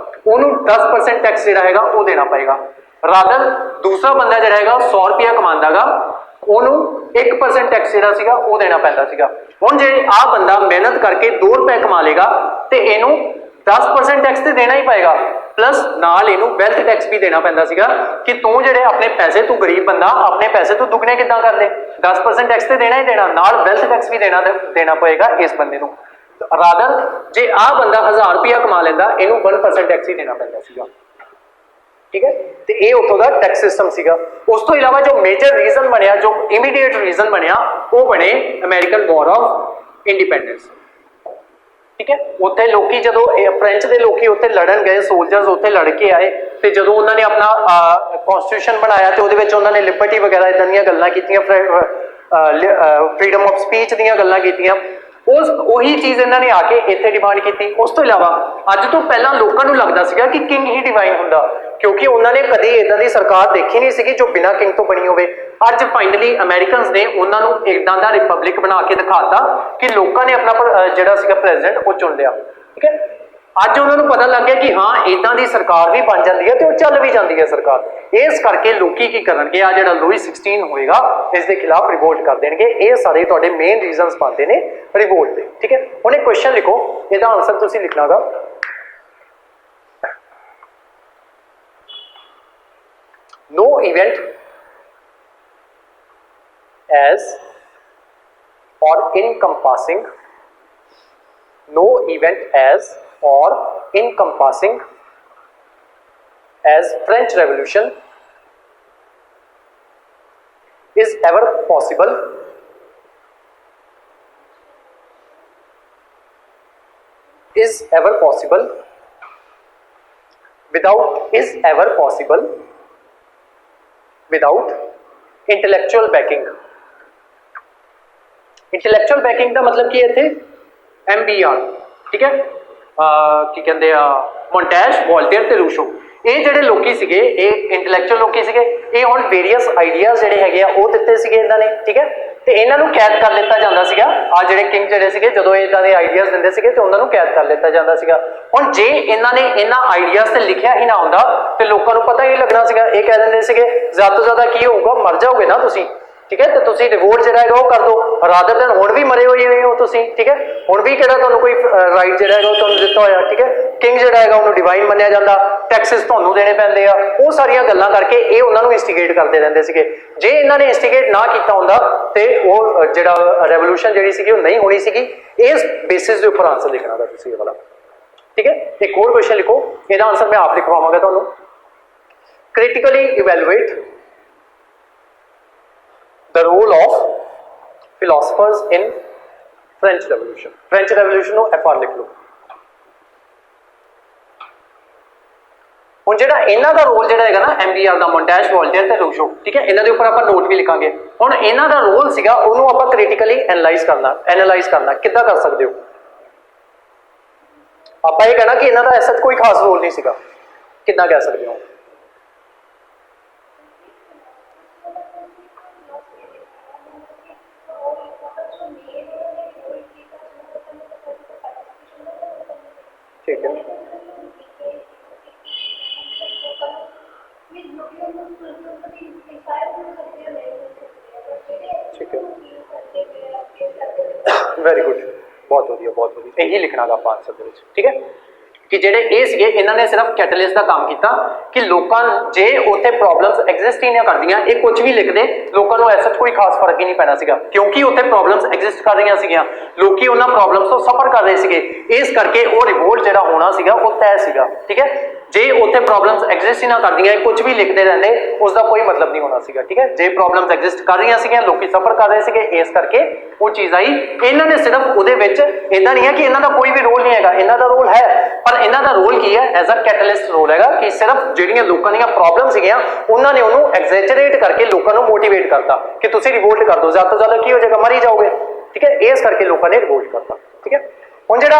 ਉਹਨੂੰ 10% ਟੈਕਸ ਜਿਹੜਾ ਹੈਗਾ ਉਹ ਦੇਣਾ ਪਏਗਾ। ਰਾਦਰ ਦੂਸਰਾ ਬੰਦਾ ਜਿਹੜਾ ਹੈਗਾ 100 ਰੁਪਿਆ ਕਮਾਉਂਦਾ ਗਾ, ਉਹਨੂੰ 1% ਟੈਕਸ ਜਿਹੜਾ ਸੀਗਾ ਉਹ ਦੇਣਾ ਪੈਂਦਾ ਸੀਗਾ। ਹੁਣ ਜੇ ਆਹ ਬੰਦਾ ਮਿਹਨਤ ਕਰਕੇ 2 ਰੁਪਏ ਕਮਾ ਲੇਗਾ ਤੇ ਇਹਨੂੰ 10% ਟੈਕਸ ਤੇ ਦੇਣਾ ਹੀ ਪਏਗਾ, ਪਲੱਸ ਨਾਲ ਇਹਨੂੰ ਵੈਲਥ ਟੈਕਸ ਵੀ ਦੇਣਾ ਪੈਂਦਾ ਸੀਗਾ ਕਿ ਤੂੰ ਜਿਹੜੇ ਆਪਣੇ ਪੈਸੇ, ਤੂੰ ਗਰੀਬ ਬੰਦਾ ਆਪਣੇ ਪੈਸੇ ਤੂੰ ਦੁੱਗਣੇ ਕਿੱਦਾਂ ਕਰ ਲੈ, 10% ਟੈਕਸ ਤੇ ਦੇਣਾ ਹੀ ਦੇਣਾ, ਨਾਲ ਵੈਲਥ ਟੈਕਸ ਵੀ ਦੇਣਾ ਪਏਗਾ ਇਸ ਬੰਦੇ ਨੂੰ। ਰਾਦਰ ਜੇ ਆਹ ਬੰਦਾ 1000 ਰੁਪਇਆ ਕਮਾ ਲੈਂਦਾ ਇਹਨੂੰ 1% ਟੈਕਸ ਹੀ ਦੇਣਾ ਪੈਂਦਾ ਸੀਗਾ, ਠੀਕ ਹੈ। ਤੇ ਇਹ ਉੱਥੋਂ ਦਾ ਟੈਕਸ ਸਿਸਟਮ ਸੀਗਾ। ਉਸ ਤੋਂ ਇਲਾਵਾ ਜੋ ਮੇਜਰ ਰੀਜ਼ਨ ਬਣਿਆ, ਜੋ ਇਮੀਡੀਏਟ ਰੀਜ਼ਨ ਬਣਿਆ, ਉਹ ਬਣੇ ਅਮਰੀਕਨ ਵਾਰ ਆਫ ਇੰਡੀਪੈਂਡੈਂਸ, ਠੀਕ ਹੈ। ਉੱਥੇ ਲੋਕੀ ਜਦੋਂ ਫ੍ਰੈਂਚ ਦੇ ਲੋਕੀ ਉੱਥੇ ਲੜਨ ਗਏ, ਸੋਲਜਰਸ ਉੱਥੇ ਲੜ ਕੇ ਆਏ ਤੇ ਜਦੋਂ ਉਹਨਾਂ ਨੇ ਆਪਣਾ ਕਨਸਟੀਟਿਊਸ਼ਨ ਬਣਾਇਆ ਤੇ ਉਹਦੇ ਵਿੱਚ ਉਹਨਾਂ ਨੇ ਲਿਬਰਟੀ ਵਗੈਰਾ ਇਦਾਂ ਦੀਆਂ ਗੱਲਾਂ ਕੀਤੀਆਂ, ਫਰੀडम ਆਫ ਸਪੀਚ ਦੀਆਂ ਗੱਲਾਂ ਕੀਤੀਆਂ, ਉਹੀ ਚੀਜ਼ ਇਹਨਾਂ ਨੇ ਆ ਕੇ ਇੱਥੇ ਡਿਮਾਂਡ ਕੀਤੀ। ਉਸ ਤੋਂ ਇਲਾਵਾ ਅੱਜ ਤੋਂ ਪਹਿਲਾਂ ਲੋਕਾਂ ਨੂੰ ਲੱਗਦਾ ਸੀਗਾ ਕਿ ਕਿੰਗ ਹੀ ਡਿਵਾਈਨ ਹੁੰਦਾ, ਕਿਉਂਕਿ ਉਹਨਾਂ ਨੇ ਕਦੇ ਇਦਾਂ ਦੀ ਸਰਕਾਰ ਦੇਖੀ ਨਹੀਂ ਸੀਗੀ ਜੋ ਬਿਨਾਂ ਕਿੰਗ ਤੋਂ ਬਣੀ ਹੋਵੇ। ਅੱਜ ਫਾਈਨਲੀ ਅਮਰੀਕਨਸ ਨੇ ਉਹਨਾਂ ਨੂੰ ਇਦਾਂ ਦਾ ਰਿਪਬਲਿਕ ਬਣਾ ਕੇ ਦਿਖਾਤਾ ਕਿ ਲੋਕਾਂ ਨੇ ਆਪਣਾ ਜਿਹੜਾ ਸੀਗਾ ਪ੍ਰੈਜ਼ੀਡੈਂਟ ਉਹ ਚੁਣ ਲਿਆ, ਠੀਕ ਹੈ। ਅੱਜ ਉਹਨਾਂ ਨੂੰ ਪਤਾ ਲੱਗ ਗਿਆ ਕਿ ਹਾਂ ਇਦਾਂ ਦੀ ਸਰਕਾਰ ਵੀ ਬਣ ਜਾਂਦੀ ਹੈ ਤੇ ਉਹ ਚੱਲ ਵੀ ਜਾਂਦੀ ਹੈ ਸਰਕਾਰ। ਇਸ ਕਰਕੇ ਲੋਕੀ ਕੀ ਕਰਨਗੇ, ਆ ਜਿਹੜਾ ਲੂਈ 16 ਹੋਏਗਾ ਇਸ ਦੇ ਖਿਲਾਫ ਰਿਵੋਲਟ ਕਰ ਦੇਣਗੇ। ਇਹ ਸਾਰੇ ਤੁਹਾਡੇ ਮੇਨ ਰੀਜ਼ਨਸ ਬਣਦੇ ਨੇ ਰਿਵੋਲਟ ਦੇ, ਠੀਕ ਹੈ। ਹੁਣ ਇੱਕ ਕੁਐਸਚਨ ਲਿਖੋ, ਇਹਦਾ ਆਨਸਰ ਤੁਸੀਂ ਲਿਖਣਾਗਾ। No event as or encompassing, no event as or encompassing as French Revolution is ever possible without intellectual backing। intellectual backing ਦਾ ਮਤਲਬ ਕੀ ਹੈ ਇੱਥੇ? MBR, ਠੀਕ ਹੈ। ਕੀ ਕਹਿੰਦੇ ਆ, ਮੌਂਟੇਜ, ਵੋਲਟੇਅਰ ਤੇ ਰੂਸ਼ੋ, ਇਹ ਜਿਹੜੇ ਲੋਕੀ ਸੀਗੇ ਇਹ ਇੰਟੈਲੈਕਚੁਅਲ ਲੋਕੀ ਸੀਗੇ। ਇਹ ਹੁਣ ਵੇਰੀਅਸ ਆਈਡੀਆਜ਼ ਜਿਹੜੇ ਹੈਗੇ ਆ ਉਹ ਦਿੱਤੇ ਸੀਗੇ ਇਹਨਾਂ ਨੇ, ਠੀਕ ਹੈ। ਤੇ ਇਹਨਾਂ ਨੂੰ ਕੈਦ ਕਰ ਲਿੱਤਾ ਜਾਂਦਾ ਸੀਗਾ। ਆ ਜਿਹੜੇ ਕਿੰਗ ਜਿਹੜੇ ਸੀਗੇ ਜਦੋਂ ਇਦਾਂ ਦੇ ਆਈਡੀਆਜ਼ ਦਿੰਦੇ ਸੀਗੇ ਤੇ ਉਹਨਾਂ ਨੂੰ ਕੈਦ ਕਰ ਲਿੱਤਾ ਜਾਂਦਾ ਸੀਗਾ। ਹੁਣ ਜੇ ਇਹਨਾਂ ਨੇ ਇਹਨਾਂ ਆਈਡੀਆਜ਼ ਤੇ ਲਿਖਿਆ ਹੀ ਨਾ ਹੁੰਦਾ ਤੇ ਲੋਕਾਂ ਨੂੰ ਪਤਾ ਹੀ ਲੱਗਣਾ ਸੀਗਾ। ਇਹ ਕਹਿ ਦਿੰਦੇ ਸੀਗੇ ਜ਼ਿਆਦਾ ਤੋਂ ਜ਼ਿਆਦਾ ਕੀ ਹੋਊਗਾ, ਮਰ ਜਾਓਗੇ ਨਾ ਤੁਸੀਂ, ਠੀਕ ਹੈ। ਤੇ ਤੁਸੀਂ ਰਿਵੋਲਟ ਜਿਹੜਾ ਹੈਗਾ ਉਹ ਕਰ ਦਿਓ, ਰਾਦਰ ਦੈਨ ਹੁਣ ਵੀ ਮਰੇ ਹੋਏ ਹੋ ਤੁਸੀਂ, ਠੀਕ ਹੈ। ਹੁਣ ਵੀ ਕਿਹੜਾ ਤੁਹਾਨੂੰ ਕੋਈ ਰਾਈਟ ਜਿਹੜਾ ਹੈਗਾ ਉਹ ਤੁਹਾਨੂੰ ਦਿੱਤਾ ਹੋਇਆ, ਠੀਕ ਹੈ। ਕਿੰਗ ਜਿਹੜਾ ਹੈਗਾ ਉਹਨੂੰ ਡਿਵਾਈਨ ਮੰਨਿਆ ਜਾਂਦਾ, ਟੈਕਸਿਸ ਤੁਹਾਨੂੰ ਦੇਣੇ ਪੈਂਦੇ ਆ, ਉਹ ਸਾਰੀਆਂ ਗੱਲਾਂ ਕਰਕੇ ਇਹ ਉਹਨਾਂ ਨੂੰ ਇਨਸਟੀਗੇਟ ਕਰਦੇ ਰਹਿੰਦੇ ਸੀਗੇ। ਜੇ ਇਹਨਾਂ ਨੇ ਇਨਸਟੀਗੇਟ ਨਾ ਕੀਤਾ ਹੁੰਦਾ ਤੇ ਉਹ ਜਿਹੜਾ ਰੈਵੋਲੂਸ਼ਨ ਜਿਹੜੀ ਸੀਗੀ ਉਹ ਨਹੀਂ ਹੋਣੀ ਸੀਗੀ। ਇਸ ਬੇਸਿਸ ਦੇ ਉੱਪਰ ਆਨਸਰ ਲਿਖਣਾ ਦਾ ਤੁਸੀਂ ਇਹ ਵਾਲਾ, ਠੀਕ ਹੈ। ਇੱਕ ਹੋਰ ਕੁਐਸਚਨ ਲਿਖੋ, ਇਹਦਾ ਆਨਸਰ ਮੈਂ ਆਪ ਲਿਖਵਾਵਾਂਗਾ ਤੁਹਾਨੂੰ। critically evaluate the role of philosophers in French Revolution. French Revolution ਨੂੰ FR ਲਿਖ ਲਓ। ਹੁਣ ਜਿਹੜਾ ਇਹਨਾਂ ਦਾ ਰੋਲ ਜਿਹੜਾ ਹੈਗਾ ਨਾ MBR ਦਾ ਮੌਂਟੇਜ, ਵੋਲਟੇਅਰ ਤੇ ਰੂਸੋ, ਠੀਕ ਹੈ, ਇਹਨਾਂ ਦੇ ਉੱਪਰ ਆਪਾਂ ਨੋਟ ਵੀ ਲਿਖਾਂਗੇ। ਹੁਣ ਇਹਨਾਂ ਦਾ ਰੋਲ ਸੀਗਾ ਉਹਨੂੰ ਆਪਾਂ ਕ੍ਰਿਟੀਕਲੀ ਐਨਾਲਾਈਜ਼ ਕਰਨਾ ਕਿੱਦਾਂ ਕਰ ਸਕਦੇ ਹੋ? ਆਪਾਂ ਇਹ ਕਹਿਣਾ ਕਿ ਇਹਨਾਂ ਦਾ ਐਸਾ ਕੋਈ ਖਾਸ ਰੋਲ ਨਹੀਂ ਸੀਗਾ, ਕਿੱਦਾਂ ਕਹਿ ਸਕਦੇ ਹੋ? ठीक है, ठीक है, वेरी गुड, बहुत वधिया, बहुत वधिया। यही लिखना गा आंसर दे विच, ठीक है, कि ਜਿਹੜੇ ਇਹ ਸੀਗੇ ਇਹਨਾਂ ਨੇ ਸਿਰਫ ਕੈਟਲਿਸਟ ਦਾ ਕੰਮ ਕੀਤਾ ਕਿ ਲੋਕਾਂ ਜੇ ਉੱਥੇ ਪ੍ਰੋਬਲਮਸ ਐਗਜ਼ਿਸਟ ਹੀ ਨਾ ਕਰਦੀਆਂ, ਇਹ ਕੁਝ ਵੀ ਲਿਖਦੇ ਲੋਕਾਂ ਨੂੰ ਐਸਾ ਕੋਈ ਖਾਸ ਫਰਕ ਹੀ ਨਹੀਂ ਪੈਣਾ ਸੀਗਾ, ਕਿਉਂਕਿ ਉੱਥੇ ਪ੍ਰੋਬਲਮਸ ਐਗਜ਼ਿਸਟ ਕਰ ਰਹੀਆਂ ਸੀਗੀਆਂ, ਲੋਕੀ ਉਹਨਾਂ ਪ੍ਰੋਬਲਮਸ ਤੋਂ ਸਫਰ ਕਰ ਰਹੇ ਸੀਗੇ, ਇਸ ਕਰਕੇ ਉਹ ਰਿਵੋਲਟ ਜਿਹੜਾ ਹੋਣਾ ਸੀਗਾ ਉਹ ਤੈਅ ਸੀਗਾ, ਠੀਕ ਹੈ। ਜੇ ਉੱਥੇ ਪ੍ਰੋਬਲਮਸ ਐਗਜ਼ਿਸਟ ਹੀ ਨਾ ਕਰਦੀਆਂ, ਕੁਝ ਵੀ ਲਿਖਦੇ ਰਹਿੰਦੇ, ਉਸ ਦਾ ਕੋਈ ਮਤਲਬ ਨਹੀਂ ਹੋਣਾ ਸੀਗਾ, ਠੀਕ ਹੈ। ਜੇ ਪ੍ਰੋਬਲਮਸ ਐਗਜ਼ਿਸਟ ਕਰ ਰਹੀਆਂ ਸੀਗੀਆਂ, ਲੋਕੀ ਸਫਰ ਕਰ ਰਹੇ ਸੀਗੇ, ਇਸ ਕਰਕੇ ਉਹ ਚੀਜ਼ ਆਈ। ਇਹਨਾਂ ਨੇ ਸਿਰਫ ਉਹਦੇ ਵਿੱਚ ਇਦਾਂ ਨਹੀਂ ਹੈ ਕਿ ਇਹਨਾਂ ਦਾ ਕੋਈ ਵੀ ਰੋਲ ਨਹੀਂ ਹੈਗਾ, ਇਹਨਾਂ ਦਾ ਰੋਲ ਹੈ, ਪਰ ਇਹਨਾਂ ਦਾ ਰੋਲ ਕੀ ਹੈ? ਐਜ਼ ਅ ਕੈਟਲਿਸਟ ਰੋਲ ਹੈਗਾ ਕਿ ਸਿਰਫ ਜਿਹੜੀਆਂ ਲੋਕਾਂ ਦੀਆਂ ਪ੍ਰੋਬਲਮ ਸੀਗੀਆਂ ਉਹਨਾਂ ਨੇ ਉਹਨੂੰ ਐਗਜ਼ੈਜਰੇਟ ਕਰਕੇ ਲੋਕਾਂ ਨੂੰ ਮੋਟੀਵੇਟ ਕਰਤਾ ਕਿ ਤੁਸੀਂ ਰਿਵੋਲਟ ਕਰ ਦਿਓ, ਜ਼ਿਆਦਾ ਤੋਂ ਜ਼ਿਆਦਾ ਕੀ ਹੋ ਜਾਏਗਾ, ਮਰ ਹੀ ਜਾਓਗੇ, ਠੀਕ ਹੈ। ਇਸ ਕਰਕੇ ਲੋਕਾਂ ਨੇ ਰਿਵੋਲਟ ਕਰਤਾ, ਠੀਕ ਹੈ। ਹੁਣ ਜਿਹੜਾ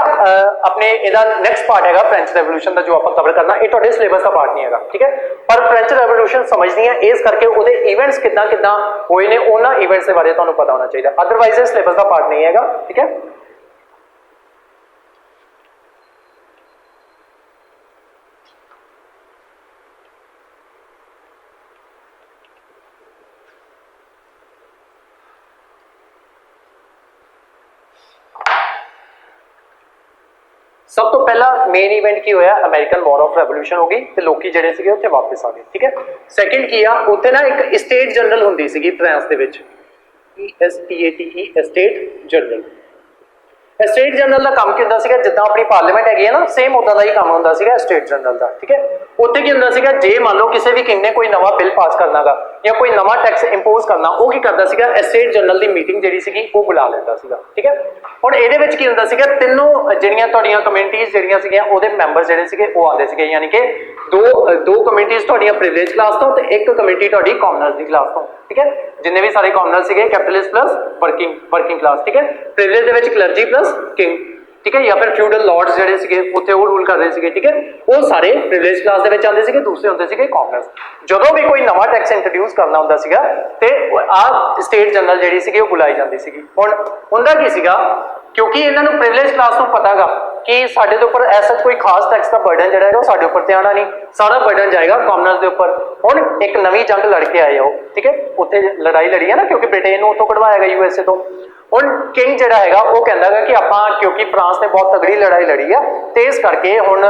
ਆਪਣੇ ਇਹਦਾ ਨੈਕਸਟ ਪਾਰਟ ਹੈਗਾ ਫ੍ਰੈਂਚ ਰੈਵੋਲੂਸ਼ਨ ਦਾ, ਜੋ ਆਪਾਂ ਕਵਰ ਕਰਨਾ, ਇਹ ਤੁਹਾਡੇ ਸਿਲੇਬਸ ਦਾ ਪਾਰਟ ਨਹੀਂ ਹੈਗਾ, ਠੀਕ ਹੈ, ਪਰ ਫ੍ਰੈਂਚ ਰੈਵੋਲੂਸ਼ਨ ਸਮਝਣੀ ਹੈ, ਇਸ ਕਰਕੇ ਉਹਦੇ ਇਵੈਂਟਸ ਕਿੱਦਾਂ ਹੋਏ ਨੇ, ਉਹਨਾਂ ਇਵੈਂਟਸ ਦੇ ਬਾਰੇ ਤੁਹਾਨੂੰ ਪਤਾ ਹੋਣਾ ਚਾਹੀਦਾ, ਅਦਰਵਾਈਜ਼ ਇਹ ਸਿਲੇਬਸ ਦਾ ਪਾਰਟ ਨਹੀਂ ਹੈਗਾ, ਠੀਕ ਹੈ। सब तो पहला मेन इवेंट की होया अमेरिकन वॉर ऑफ रेवोल्यूशन हो गई ते लोकी जेडे सीगे उत्थे वापस आ गए, ठीक है। सैकेंड की आ उत्थे ना एक स्टेट जनरल हुंदी सीगी फ्रांस दे विच, ESTATE state general. State general का काम की हुंदा सीगा जिद्दां अपनी पार्लीमेंट हैगी है ना, सेम उदां दा ही काम हुंदा सीगा स्टेट जनरल का, ठीक है। उत्थे की हुंदा सीगा जे मान लो किसी भी किंग ने कोई नवा बिल पास करना गा या कोई नवा टैक्स इंपोज करना, वो की करदा सीगा स्टेट जनरल की मीटिंग जिहड़ी सीगी वो बुला लैंदा सीगा, ठीक है। हुण इहदे विच की हुंदा सीगा तीनों जिहड़ियां तुहाडीਆਂ कम्युनिटीज़ जिहड़ियां सीगीਆਂ ਉਹਦੇ मैंबर जिहड़े सीगे वो आंदे सीगे, यानी कि दो कम्युनिटीज़ तुहाडीਆਂ प्रिविलेज क्लास तो ते एक कम्युनिटी तुहाडी कॉमनर्स दी क्लास तो, ठीक है। जिन्ने भी सारे कॉमनर्स सीगे कैपिटलिस्ट प्लस वर्किंग क्लास, ठीक है। प्रिविलेज दे विच क्लर्जी प्लस किंग, ठीक है, या फिर फ्यूडल लॉर्ड्स जिहड़े सीगे उत्थे वो रूल कर रहे सीगे, ठीक है, वो सारे प्रिविलेज क्लास दे विच आंदे सीगे, दूसरे हुंदे सीगे कॉमनर्स। जदों भी कोई नवा टैक्स इंट्रोड्यूस करना हुंदा सीगा ते आ स्टेट जनरल जिहड़ी सीगी वो बुलाई जांदी सीगी। हुण हुंदा की सीगा, क्योंकि इन्हां नूं प्रिविलेज क्लास नूं पता गा कि साडे दे उपर ऐसा कोई खास टैक्स का बर्डन जिहड़ा है वो साडे उपर ते आना नहीं, सारा बर्डन जाएगा कॉमनर्स दे उपर। हुण एक नवी जंग लड़ के आए हो, ठीक है, उत्थे लड़ाई लड़ी है ना, क्योंकि ब्रिटेन नूं उत्थों कढवाया गया USA तो। हुण किंग जिहड़ा हैगा वो कहंदा है कि आपां क्योंकि फ्रांस ने बहुत तगड़ी लड़ाई लड़ी है ते इस करके हुण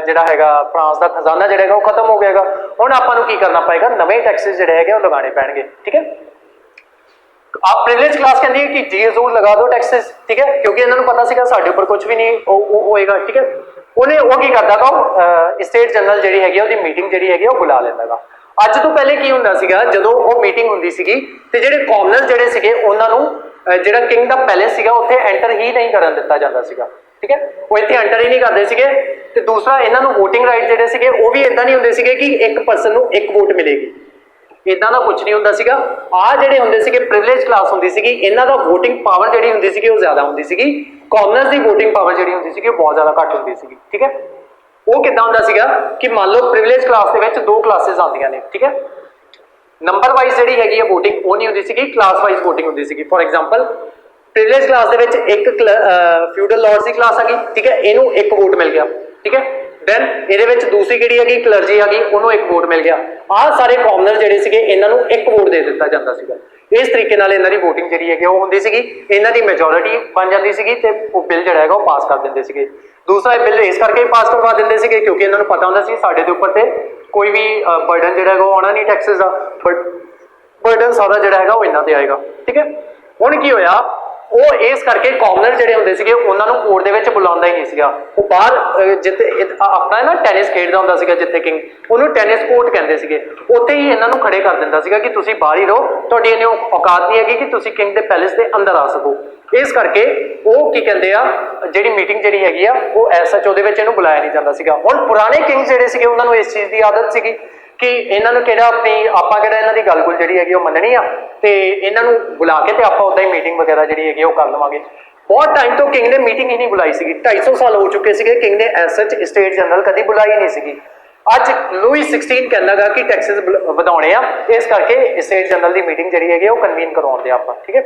जिहड़ा हैगा फ्रांस दा खजाना जिहड़ा हैगा वो खत्म हो गयागा, हुण आपां नूं की करना पएगा, नवे टैक्सेस जिहड़े हैगे वो लगाने पैणगे, ठीक है। आप प्रिविलेज क्लास कहती है कि जी हजूर लगा दो टैक्सेस, ठीक है, क्योंकि इन्होंने पता सीगा साडे उपर कुछ भी नहीं होएगा, ठीक है। उन्हें वो की करदा गा स्टेट जनरल जिहड़ी हैगी ओहदी मीटिंग जिहड़ी हैगी वो बुला लैंदा गा। अज तो पहले की हुंदा सीगा जदों वो मीटिंग हुंदी सीगी ते जिहड़े कॉमनर्स जिहड़े सीगे उन्हां नूं जिहड़ा किंग दा पैलेस सीगा उत्थे एंटर ही नहीं करन दित्ता जांदा सीगा, ठीक है, वो इत्थे एंटर ही नहीं करदे सीगे। ते दूसरा इन्हां नूं वोटिंग राइट जिहड़े सीगे वो भी इदां नहीं हुंदे सीगे कि एक पर्सन नूं एक वोट मिलेगी, इदां दा कुछ नहीं हुंदा सीगा। आ जिहड़े हुंदे सीगे प्रिविलेज क्लास हुंदी सीगी, इन्हां दा वोटिंग पावर जिहड़ी हुंदी सीगी वो ज़्यादा हुंदी सीगी, कॉमनर्स दी वोटिंग पावर जिहड़ी हुंदी सीगी बहुत ज़्यादा घट हुंदी सीगी, ठीक है। वो किदां हुंदा सीगा कि मान लो प्रिविलेज क्लास दे विच दो क्लासेस आंदियां ने, ठीक है, नंबर वाइज जिहड़ी हैगी है वोटिंग वो नहीं हुंदी सीगी, क्लास वाइज वोटिंग हुंदी सीगी। फॉर एग्जांपल प्रिविलेज क्लास दे विच एक फ्यूडल लॉर्ड्स दी क्लास आ गई, ठीक है, इहनूं एक वोट मिल गया, ठीक है। दैन इहदे विच दूसरी किहड़ी हैगी क्लर्जी आ गई, उहनूं एक वोट मिल गया। आ सारे कॉमनर जिहड़े सीगे इन्हां नूं एक वोट दे दित्ता जांदा सीगा। इस तरीके नाल इन्हां दी वोटिंग जिहड़ी हैगी वो हुंदी सीगी, इन्हां दी मेजोरिटी बन जांदी सीगी ते वो बिल जिहड़ा हैगा वो पास कर दिंदे सीगे। दूसरा बिल इस करके पास करवा दिंदे सीगे क्योंकि इन्हां नूं पता हुंदा सी साडे दे उपर ते कोई भी बर्डन जिहड़ा हैगा वो आना नहीं टैक्सेस दा, बट बर्डन सारा जिहड़ा हैगा वो इन्हां ते आएगा, ठीक है। हुण की होया वो इस करके कॉमनर ਜਿਹੜੇ ਹੁੰਦੇ ਸੀਗੇ ਉਹਨਾਂ ਨੂੰ ਕੋਰਟ ਦੇ ਵਿੱਚ ਬੁਲਾਉਂਦਾ ਹੀ ਨਹੀਂ ਸੀਗਾ। ਉਹ ਬਾਹਰ ਜਿੱਥੇ ਆਪਣਾ ਨਾ ਟੈਨਿਸ ਖੇਡਦਾ ਹੁੰਦਾ ਸੀਗਾ ਜਿੱਥੇ ਕਿੰਗ, ਉਹਨੂੰ ਟੈਨਿਸ ਕੋਰਟ ਕਹਿੰਦੇ ਸੀਗੇ, ਉੱਥੇ ਹੀ ਇਹਨਾਂ ਨੂੰ ਖੜੇ ਕਰ ਦਿੰਦਾ ਸੀਗਾ ਕਿ ਤੁਸੀਂ ਬਾਹਰ ਹੀ ਰਹੋ, ਤੁਹਾਡੀ ਇੰਨੀ ਔਕਾਤ ਨਹੀਂ ਹੈਗੀ ਕਿ ਤੁਸੀਂ ਕਿੰਗ ਦੇ ਪੈਲੇਸ ਦੇ ਅੰਦਰ ਆ ਸਕੋ। ਇਸ ਕਰਕੇ ਉਹ ਕੀ ਕਹਿੰਦੇ ਆ ਜਿਹੜੀ ਮੀਟਿੰਗ ਜਿਹੜੀ ਹੈਗੀ ਆ ਉਹ ਐਸਐਚ ਉਹਦੇ ਵਿੱਚ ਇਹਨੂੰ ਬੁਲਾਇਆ ਨਹੀਂ ਜਾਂਦਾ ਸੀਗਾ। ਹੁਣ ਪੁਰਾਣੇ ਕਿੰਗ ਜਿਹੜੇ ਸੀਗੇ ਉਹਨਾਂ ਨੂੰ ਇਸ ਚੀਜ਼ ਦੀ ਆਦਤ ਸੀਗੀ ਕਿ ਇਹਨਾਂ ਨੂੰ ਕਿਹੜਾ ਆਪਣੀ ਆਪਾਂ ਕਿਹੜਾ ਇਹਨਾਂ ਦੀ ਗੱਲ-ਗੁਲ ਜਿਹੜੀ ਹੈਗੀ ਉਹ ਮੰਨਣੀ ਆ ਤੇ ਇਹਨਾਂ ਨੂੰ ਬੁਲਾ ਕੇ ਤੇ ਆਪਾਂ ਉਦਾਂ ਹੀ ਮੀਟਿੰਗ ਵਗੈਰਾ ਜਿਹੜੀ ਹੈਗੀ ਉਹ ਕਰ ਲਵਾਂਗੇ। ਬਹੁਤ ਟਾਈਮ ਤੋਂ ਕਿੰਗ ਨੇ ਮੀਟਿੰਗ ਹੀ ਨਹੀਂ ਬੁਲਾਈ ਸੀਗੀ, 250 ਸਾਲ ਹੋ ਚੁੱਕੇ ਸੀਗੇ ਕਿੰਗ ਨੇ ਐਸਐਚ ਸਟੇਟ ਜਨਰਲ ਕਦੀ ਬੁਲਾਈ ਨਹੀਂ ਸੀਗੀ। ਅੱਜ ਲੂਈ 16 ਕਹਿੰਦਾ ਗਾ ਕਿ ਟੈਕਸਸ ਵਧਾਉਣੇ ਆ, ਇਸ ਕਰਕੇ ਸਟੇਟ ਜਨਰਲ ਦੀ ਮੀਟਿੰਗ ਜਿਹੜੀ ਹੈਗੀ ਉਹ ਕਨਵੀਨ ਕਰਵਾਉਂਦੇ ਆ ਆਪਾਂ, ਠੀਕ ਹੈ।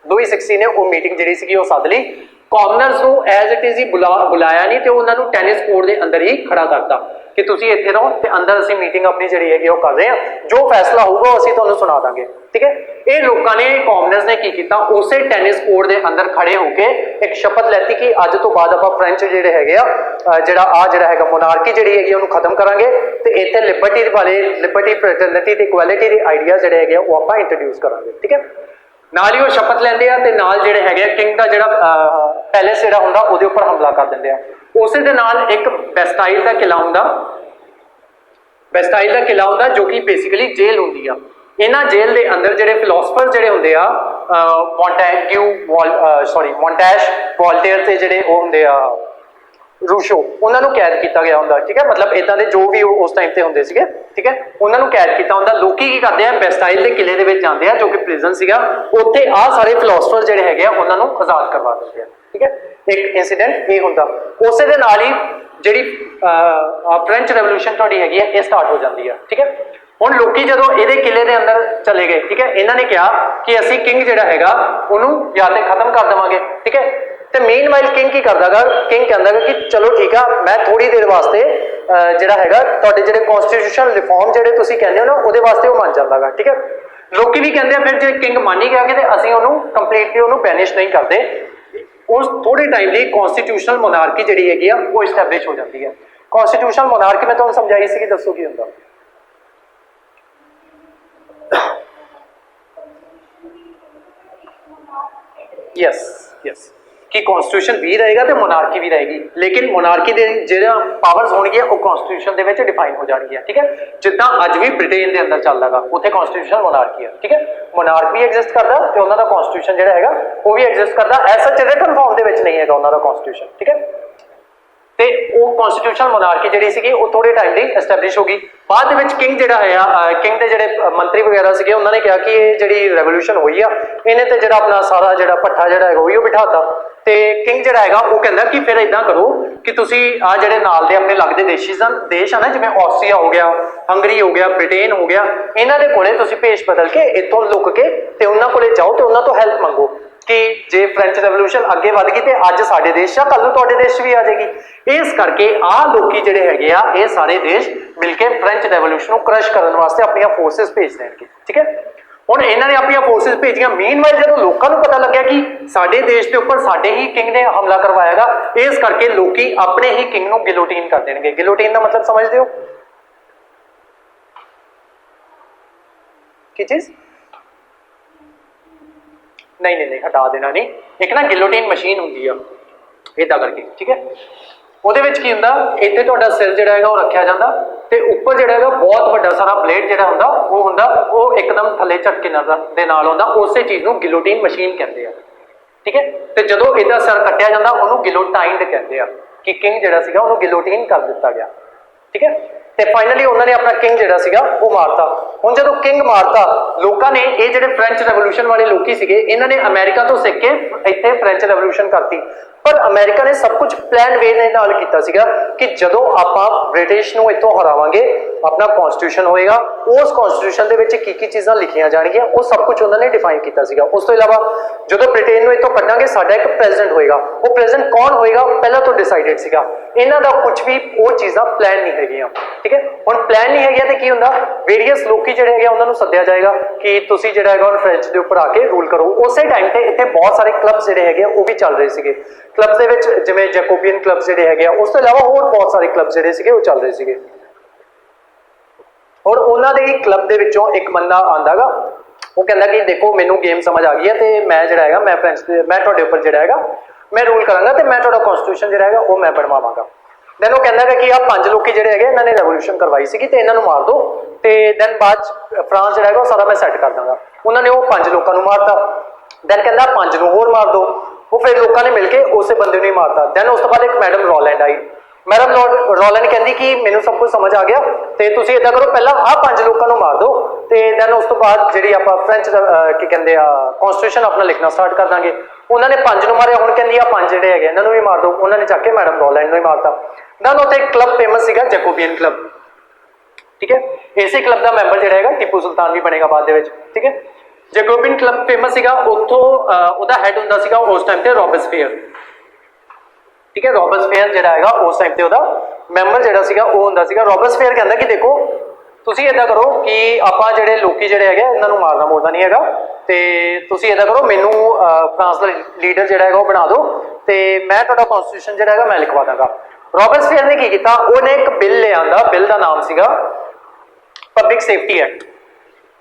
ਲੂਈ 16 ਨੇ ਉਹ ਮੀਟਿੰਗ ਜਿਹੜੀ ਸੀਗੀ ਉਹ ਸੱਦ ਲਈ, ਕਾਮਨਰਸ ਨੂੰ ਐਜ਼ ਇਟ ਇਜ਼ ਹੀ ਬੁਲਾਇਆ ਨਹੀਂ ਤੇ ਉਹਨਾਂ ਨੂੰ ਟੈਨਿਸ ਕੋਰਟ ਦੇ ਅੰਦਰ ਹੀ ਖੜਾ ਕਰਤਾ ਕਿ ਤੁਸੀਂ ਇੱਥੇ ਰਹੋ ਤੇ ਅੰਦਰ ਅਸੀਂ ਮੀਟਿੰਗ ਆਪਣੀ ਜਿਹੜੀ ਹੈਗੀ ਉਹ ਕਰ ਰਹੇ ਹਾਂ, ਜੋ ਫੈਸਲਾ ਹੋਊਗਾ ਅਸੀਂ ਤੁਹਾਨੂੰ ਸੁਣਾ ਦਾਂਗੇ, ਠੀਕ ਹੈ। ਇਹ ਲੋਕਾਂ ਨੇ ਕਾਮਨਰਸ ਨੇ ਕੀ ਕੀਤਾ, ਉਸੇ ਟੈਨਿਸ ਕੋਰਟ ਦੇ ਅੰਦਰ ਖੜੇ ਹੋ ਕੇ ਇੱਕ ਸ਼ਪਥ ਲੈਤੀ ਕਿ ਅੱਜ ਤੋਂ ਬਾਅਦ ਆਪਾਂ ਫ੍ਰੈਂਚ ਜਿਹੜੇ ਹੈਗੇ ਆ ਜਿਹੜਾ ਹੈਗਾ ਮੋਨਾਰਕੀ ਜਿਹੜੀ ਹੈਗੀ ਉਹਨੂੰ ਖਤਮ ਕਰਾਂਗੇ ਤੇ ਇੱਥੇ ਲਿਬਰਟੀ ਵਾਲੇ ਲਿਬਰਟੀ ਫ੍ਰੈਟਰਨਿਟੀ ਤੇ ਇਕੁਐਲਿਟੀ ਦੇ ਆਈਡੀਆਜ਼ ਜਿਹੜੇ ਹੈਗੇ ਉਹ ਆਪਾਂ ਇੰਟਰੋਡਿਊਸ ਕਰਾਂਗੇ, ਠੀਕ ਹੈ। ਨਾਲ ਹੀ ਉਹ ਸ਼ਪਥ ਲੈਂਦੇ ਆ ਤੇ ਨਾਲ ਜਿਹੜੇ ਹੈਗੇ ਕਿੰਗ ਦਾ ਜਿਹੜਾ ਪੈਲੇਸ ਜਿਹੜਾ ਹੁੰਦਾ ਉਹਦੇ ਉੱਪਰ ਹਮਲਾ ਕਰ ਦਿੰਦੇ ਆ। ਉਸੇ ਦੇ ਨਾਲ ਇੱਕ ਬੈਸਟਾਈਲ ਦਾ ਕਿਲਾ ਹੁੰਦਾ, ਬੈਸਟਾਈਲ ਦਾ ਕਿਲਾ ਹੁੰਦਾ ਜੋ ਕਿ ਬੇਸਿਕਲੀ ਜੇਲ੍ਹ ਹੁੰਦੀ ਆ। ਇਹਨਾਂ ਜੇਲ੍ਹ ਦੇ ਅੰਦਰ ਜਿਹੜੇ ਫਿਲੋਸਫਰ ਜਿਹੜੇ ਹੁੰਦੇ ਆ ਮੌਂਟੈਸ਼, ਵੋਲਟੇਅਰ ਤੇ ਜਿਹੜੇ ਉਹ ਹੁੰਦੇ ਆ ਰੂਸ਼ੋ, ਉਹਨਾਂ ਨੂੰ ਕੈਦ ਕੀਤਾ ਗਿਆ ਹੁੰਦਾ, ਠੀਕ ਹੈ। ਮਤਲਬ ਇਦਾਂ ਦੇ ਜੋ ਵੀ ਉਸ ਟਾਈਮ ਤੇ ਹੁੰਦੇ ਸੀਗੇ, ਠੀਕ ਹੈ, ਉਹਨਾਂ ਨੂੰ ਕੈਦ ਕੀਤਾ ਹੁੰਦਾ। ਲੋਕੀ ਕੀ ਕਰਦੇ ਆ, ਬੈਸਟਾਈਲ ਦੇ ਕਿਲੇ ਦੇ ਵਿੱਚ ਜਾਂਦੇ ਆ ਜੋ ਕਿ ਪ੍ਰਿਜ਼ਨ ਸੀਗਾ, ਉੱਥੇ ਆ ਸਾਰੇ ਫਿਲੋਸਫਰ ਜਿਹੜੇ ਹੈਗੇ ਆ ਉਹਨਾਂ ਨੂੰ ਆਜ਼ਾਦ ਕਰਵਾ ਦਿੰਦੇ ਆ, ਠੀਕ ਹੈ। ਇੱਕ ਇਨਸੀਡੈਂਟ ਇਹ ਹੁੰਦਾ। ਉਸੇ ਦੇ ਨਾਲ ਹੀ ਜਿਹੜੀ ਫ੍ਰੈਂਚ ਰੈਵੋਲੂਸ਼ਨ ਤੁਹਾਡੀ ਹੈਗੀ ਆ ਇਹ ਸਟਾਰਟ ਹੋ ਜਾਂਦੀ ਆ, ਠੀਕ ਹੈ। ਹੁਣ ਲੋਕੀ ਜਦੋਂ ਇਹਦੇ ਕਿਲੇ ਦੇ ਅੰਦਰ ਚਲੇ ਗਏ, ਠੀਕ ਹੈ, ਇਹਨਾਂ ਨੇ ਕਿਹਾ ਕਿ ਅਸੀਂ ਕਿੰਗ ਜਿਹੜਾ ਹੈਗਾ ਉਹਨੂੰ ਜਾਂ ਤੇ ਖਤਮ ਕਰ ਦੇਵਾਂਗੇ, ਠੀਕ ਹੈ। ਤੇ ਮੀਨਵਾਈਲ ਕਿੰਗ ਕੀ ਕਰਦਾਗਾ, ਕਿੰਗ ਕਹਿੰਦਾ ਕਿ ਚਲੋ ਠੀਕ ਆ, ਮੈਂ ਥੋੜੀ ਦੇਰ ਵਾਸਤੇ ਜਿਹੜਾ ਹੈਗਾ ਤੁਹਾਡੇ ਜਿਹੜੇ ਕਨਸਟੀਟਿਊਸ਼ਨ ਰਿਫਾਰਮ ਜਿਹੜੇ ਤੁਸੀਂ ਕਹਿੰਦੇ ਹੋ ਨਾ ਉਹਦੇ ਵਾਸਤੇ ਉਹ ਮੰਨ ਜਾਂਦਾਗਾ, ਠੀਕ ਹੈ। ਲੋਕੀ ਵੀ ਕਹਿੰਦੇ ਆ ਫਿਰ ਜੇ ਕਿੰਗ ਮੰਨ ਹੀ ਗਿਆ ਕਿ ਤੇ ਅਸੀਂ ਉਹਨੂੰ ਕੰਪਲੀਟਲੀ ਉਹਨੂੰ ਬੈਨਿਸ਼ ਨਹੀਂ ਕਰਦੇ। ਉਸ ਥੋੜੇ ਟਾਈਮ ਲਈ ਕਨਸਟੀਟਿਊਸ਼ਨਲ ਮੋਨਾਰਕੀ ਜਿਹੜੀ ਹੈਗੀ ਆ ਉਹ ਐਸਟੈਬਲਿਸ਼ ਹੋ ਜਾਂਦੀ ਹੈ। ਕਨਸਟੀਟਿਊਸ਼ਨਲ ਮੋਨਾਰਕੀ ਮੈਂ ਤੁਹਾਨੂੰ ਸਮਝਾਈ ਸੀ ਕਿ ਦੱਸੋ ਕੀ ਹੁੰਦਾ। ਯਸ कि कॉन्स्टिट्यूशन भी रहेगा तो मोनार्की भी रहेगी, लेकिन मोनार्की के जो पावर्स होणगियां वो कॉन्स्टिट्यूशन दे विच डिफाइन हो जाणगियां, ठीक है। जिद्दां अज भी ब्रिटेन के अंदर चलदागा उत्थे कॉन्स्टिट्यूशन मोनार्की है, ठीक है। मोनार्क भी एग्जिस्ट करदा ते उन्हां दा कॉन्स्टिट्यूशन जिहड़ा हैगा वो भी एग्जिस्ट करदा, ऐसा रिटन फॉर्म दे विच नहीं हैगा उन्हां दा कॉन्स्टिट्यूशन, ठीक है। ਤੇ ਉਹ ਕਨਸਟੀਟਿਊਸ਼ਨਲ ਮੋਨਾਰਕੀ ਜਿਹੜੀ ਸੀਗੀ ਉਹ ਥੋੜੇ ਟਾਈਮ ਲਈ ਐਸਟੈਬਲਿਸ਼ ਹੋ ਗਈ। ਬਾਅਦ ਦੇ ਵਿੱਚ ਕਿੰਗ ਜਿਹੜਾ ਹੈ, ਕਿੰਗ ਦੇ ਜਿਹੜੇ ਮੰਤਰੀ ਵਗੈਰਾ ਸੀਗੇ ਉਹਨਾਂ ਨੇ ਕਿਹਾ ਕਿ ਇਹ ਜਿਹੜੀ ਰੈਵੋਲੂਸ਼ਨ ਹੋਈ ਆ ਇਹਨੇ ਤੇ ਜਿਹੜਾ ਆਪਣਾ ਸਾਰਾ ਜਿਹੜਾ ਭੱਠਾ ਜਿਹੜਾ ਹੈਗਾ ਉਹ ਬਿਠਾਤਾ। ਤੇ ਕਿੰਗ ਜਿਹੜਾ ਹੈਗਾ ਉਹ ਕਹਿੰਦਾ ਕਿ ਫਿਰ ਇਦਾਂ ਕਰੋ ਕਿ ਤੁਸੀਂ ਆ ਜਿਹੜੇ ਨਾਲ ਦੇ ਆਪਣੇ ਲੱਗਦੇ ਦੇਸ਼ ਆ ਨਾ, ਜਿਵੇਂ ਆਸਟਰੀਆ ਹੋ ਗਿਆ, ਹੰਗਰੀ ਹੋ ਗਿਆ, ਬ੍ਰਿਟੇਨ ਹੋ ਗਿਆ, ਇਹਨਾਂ ਦੇ ਕੋਲੇ ਤੁਸੀਂ ਭੇਸ਼ ਬਦਲ ਕੇ ਇੱਥੋਂ ਲੁੱਕ ਕੇ ਤੇ ਉਹਨਾਂ ਕੋਲੇ ਜਾਓ ਤੇ ਉਹਨਾਂ ਤੋਂ ਹੈਲਪ ਮੰਗੋ ਕਿ ਜੇ ਫ੍ਰੈਂਚ ਰੈਵੋਲੂਸ਼ਨ ਅੱਗੇ ਵੱਧ ਗਈ ਤੇ ਅੱਜ ਸਾਡੇ ਦੇਸ਼ 'ਚ ਆ, ਕੱਲ ਨੂੰ ਤੁਹਾਡੇ ਦੇਸ਼ 'ਚ ਵੀ ਆ ਜਾਏਗੀ। ਇਸ ਕਰਕੇ ਆਹ ਲੋਕੀ ਜਿਹੜੇ ਹੈਗੇ ਆ ਇਹ ਸਾਰੇ ਦੇਸ਼ ਮਿਲ ਕੇ ਫ੍ਰੈਂਚ ਰੈਵੋਲੂਸ਼ਨ ਨੂੰ ਕ੍ਰਸ਼ ਕਰਨ ਵਾਸਤੇ ਆਪਣੀਆਂ ਫੋਰਸਿਸ ਭੇਜ ਦੇਣਗੇ, ਠੀਕ ਹੈ। ਹੁਣ ਇਹਨਾਂ ਨੇ ਆਪਣੀਆਂ ਫੋਰਸਿਸ ਭੇਜੀਆਂ। ਮੀਨਵਾਈਲ ਜਦੋਂ ਲੋਕਾਂ ਨੂੰ ਪਤਾ ਲੱਗਿਆ ਕਿ ਸਾਡੇ ਦੇਸ਼ ਦੇ ਉੱਪਰ ਸਾਡੇ ਹੀ ਕਿੰਗ ਨੇ ਹਮਲਾ ਕਰਵਾਇਆਗਾ, ਇਸ ਕਰਕੇ ਲੋਕੀ ਆਪਣੇ ਹੀ ਕਿੰਗ ਨੂੰ ਗਿਲੋਟੀਨ ਕਰ ਦੇਣਗੇ। ਗਿਲੋਟੀਨ ਦਾ ਮਤਲਬ ਸਮਝਦੇ ਹੋ ਕੀ ਚੀਜ਼? नहीं हटा देना नहीं। एक ना गिलोटीन मशीन होंगी आ इदा करके, ठीक है। ਉਹਦੇ ਵਿੱਚ ਕੀ ਹੁੰਦਾ, ਇੱਥੇ ਤੁਹਾਡਾ ਸਿਰ ਜਿਹੜਾ ਹੈਗਾ ਉਹ ਰੱਖਿਆ ਜਾਂਦਾ ਤੇ ਉੱਪਰ ਜਿਹੜਾ ਹੈਗਾ ਬਹੁਤ ਵੱਡਾ ਸਾਰਾ ਬਲੇਡ ਜਿਹੜਾ ਹੁੰਦਾ ਉਹ ਇੱਕਦਮ ਥੱਲੇ ਝਟਕੇ ਦੇ ਨਾਲ ਹੁੰਦਾ, ਉਸੇ ਚੀਜ਼ ਨੂੰ ਗਿਲੋਟੀਨ ਮਸ਼ੀਨ ਕਹਿੰਦੇ ਆ, ਠੀਕ ਹੈ। ਤੇ ਜਦੋਂ ਇਹਦਾ ਸਿਰ ਕੱਟਿਆ ਜਾਂਦਾ ਉਹਨੂੰ ਗਿਲੋਟਾਈਨਡ ਕਹਿੰਦੇ ਆ ਕਿ ਕਿੰਗ ਜਿਹੜਾ ਸੀਗਾ ਉਹਨੂੰ ਗਿਲੋਟੀਨ ਕਰ ਦਿੱਤਾ ਗਿਆ, ਠੀਕ ਹੈ। ਤੇ ਫਾਈਨਲੀ ਉਹਨਾਂ ਨੇ ਆਪਣਾ ਕਿੰਗ ਜਿਹੜਾ ਸੀਗਾ ਉਹ ਮਾਰਤਾ। ਹੁਣ ਜਦੋਂ ਕਿੰਗ ਮਾਰਤਾ, ਲੋਕਾਂ ਨੇ ਇਹ ਜਿਹੜੇ ਫ੍ਰੈਂਚ ਰੈਵੋਲੂਸ਼ਨ ਵਾਲੇ ਲੋਕੀ ਸੀਗੇ ਇਹਨਾਂ ਨੇ ਅਮਰੀਕਾ ਤੋਂ ਸਿੱਖ ਕੇ ਇੱਥੇ ਫ੍ਰੈਂਚ ਰੈਵੋਲੂਸ਼ਨ ਕਰਤੀ। ਪਰ ਅਮਰੀਕਾ ਨੇ ਸਭ ਕੁਝ ਪਲਾਨ ਵੇ ਦੇ ਨਾਲ ਕੀਤਾ ਸੀਗਾ ਕਿ ਜਦੋਂ ਆਪਾਂ ਬ੍ਰਿਟਿਸ਼ ਨੂੰ ਇੱਥੋਂ ਹਰਾਵਾਂਗੇ ਆਪਣਾ ਕਨਸਟੀਟਿਊਸ਼ਨ ਹੋਏਗਾ, ਉਸ ਕਨਸਟੀਟਿਊਸ਼ਨ ਦੇ ਵਿੱਚ ਕੀ ਚੀਜ਼ਾਂ ਲਿਖੀਆਂ ਜਾਣਗੀਆਂ ਉਹ ਸਭ ਕੁਝ ਉਹਨਾਂ ਨੇ ਡਿਫਾਈਨ ਕੀਤਾ ਸੀਗਾ। ਉਸ ਤੋਂ ਇਲਾਵਾ ਜਦੋਂ ਬ੍ਰਿਟੇਨ ਨੂੰ ਇੱਥੋਂ ਕੱਢਾਂਗੇ ਸਾਡਾ ਇੱਕ ਪ੍ਰੈਜ਼ੀਡੈਂਟ ਹੋਏਗਾ, ਉਹ ਪ੍ਰੈਜ਼ੀਡੈਂਟ ਕੌਣ ਹੋਏਗਾ ਪਹਿਲਾਂ ਤੋਂ ਡਿਸਾਈਡਡ ਸੀਗਾ। ਇਹਨਾਂ ਦਾ ਕੁਝ ਵੀ ਉਹ ਚੀਜ਼ਾਂ ਪਲਾਨ ਨਹੀਂ ਹੈਗੀਆਂ, ਠੀਕ ਹੈ। ਹੁਣ ਪਲਾਨ ਨਹੀਂ ਹੈਗੀਆਂ ਤੇ ਕੀ ਹੁੰਦਾ, ਵੇਰੀਅਸ ਲੋਕੀ ਜਿਹੜੇ ਹੈਗੇ ਉਹਨਾਂ ਨੂੰ ਸੱਦਿਆ ਜਾਏਗਾ ਕਿ ਤੁਸੀਂ ਜਿਹੜਾ ਹੈਗਾ ਫ੍ਰੈਂਚ ਦੇ ਉੱਪਰ ਆ ਕੇ ਰੂਲ ਕਰੋ। ਉਸੇ ਟਾਈਮ ਤੇ ਇੱਥੇ ਬਹੁਤ ਸਾਰੇ ਕਲੱਬਸ ਜਿਹੜੇ ਹੈਗੇ ਉਹ ਵੀ ਚੱਲ ਰਹੇ ਸੀਗੇ। ਕਲੱਬਸ ਦੇ ਵਿੱਚ ਜਿਵੇਂ ਜੈਕੋਬੀਅਨ ਕਲੱਬਸ ਜਿਹੜੇ ਹੈਗੇ ਆ, ਉਸ ਤੋਂ ਇਲਾਵਾ ਹੋਰ ਬਹੁਤ ਸਾਰੇ ਕਲੱਬ ਜਿਹੜੇ ਸੀਗੇ ਉਹ ਚੱਲ ਰਹੇ ਸੀਗੇ। ਹੁਣ ਉਹਨਾਂ ਦੇ ਕਲੱਬ ਦੇ ਵਿੱਚੋਂ ਇੱਕ ਬੰਦਾ ਆਂਦਾਗਾ वो कहता कि देखो मैनू गेम समझ आ गई है, तो मैं जो है मैं फ्रेंच मैं तुहाडे उपर जो है मैं रूल करांगा, तो मैं तुहाडा कॉन्स्टिट्यूशन जो है वो मैं बनवावांगा। दैन वो कहता कि आ 5 लोग जोड़े है इन्होंने रेवोल्यूशन करवाई सी, तो इन्हों मार दो, तो दैन बाद फ्रांस जो है वो सारा मैं सैट कर दूंगा। उन्होंने वो 5 लोगों को मारता, दैन कहता 5 नूं होर मार दो, वो फिर लोगों ने मिलकर उस बंदे ने मारता। दैन उस तो बाद एक मैडम रॉलैंड आई, मैडम रॉलैंड कहती कि मैनू सब कुछ समझ आ गया, तो तुम इदा करो पहला आ 5 लोगों को मार दो, तो दैन उस तो बाद जी आप फ्रेंच की कहते कॉन्स्टिट्यूशन अपना लिखना स्टार्ट कर देंगे। उन्होंने 5 नूं मारिया, हुण कहती 5 जोड़े है इन्होंने भी मार दो, उन्होंने चक के मैडम रॉलैंड ने मारता। दैन उत्थे एक क्लब फेमस सीगा जैकोबियन क्लब, ठीक है, इसे क्लब का मैंबर जो है टीपू सुल्तान भी बनेगा बाद में, ठीक है। जैकोबियन क्लब फेमस सीगा, उत्थों उहदा हैड हुंदा सीगा उस टाइम ते रॉबर्सफेयर, ठीक है। रॉबर्सफेयर जो है उस टाइम ते उहदा मैंबर जो सीगा वो हुंदा सीगा। रॉबर्सफेयर कहता कि देखो तुसीं इदां करो कि आपां जिहड़े लोकी जिहड़े है इन्हां नूं मारना मुरना नहीं हैगा, ते तुसीं इदां करो मैनू फ्रांस का लीडर जो है वो बना दो, तो मैं तुहाडा कॉन्स्टिट्यूशन जो है मैं लिखवा दांगा। रॉबर्सफेयर ने की कीता, उहने एक बिल ले आंदा, बिल का नाम सीगा public safety act.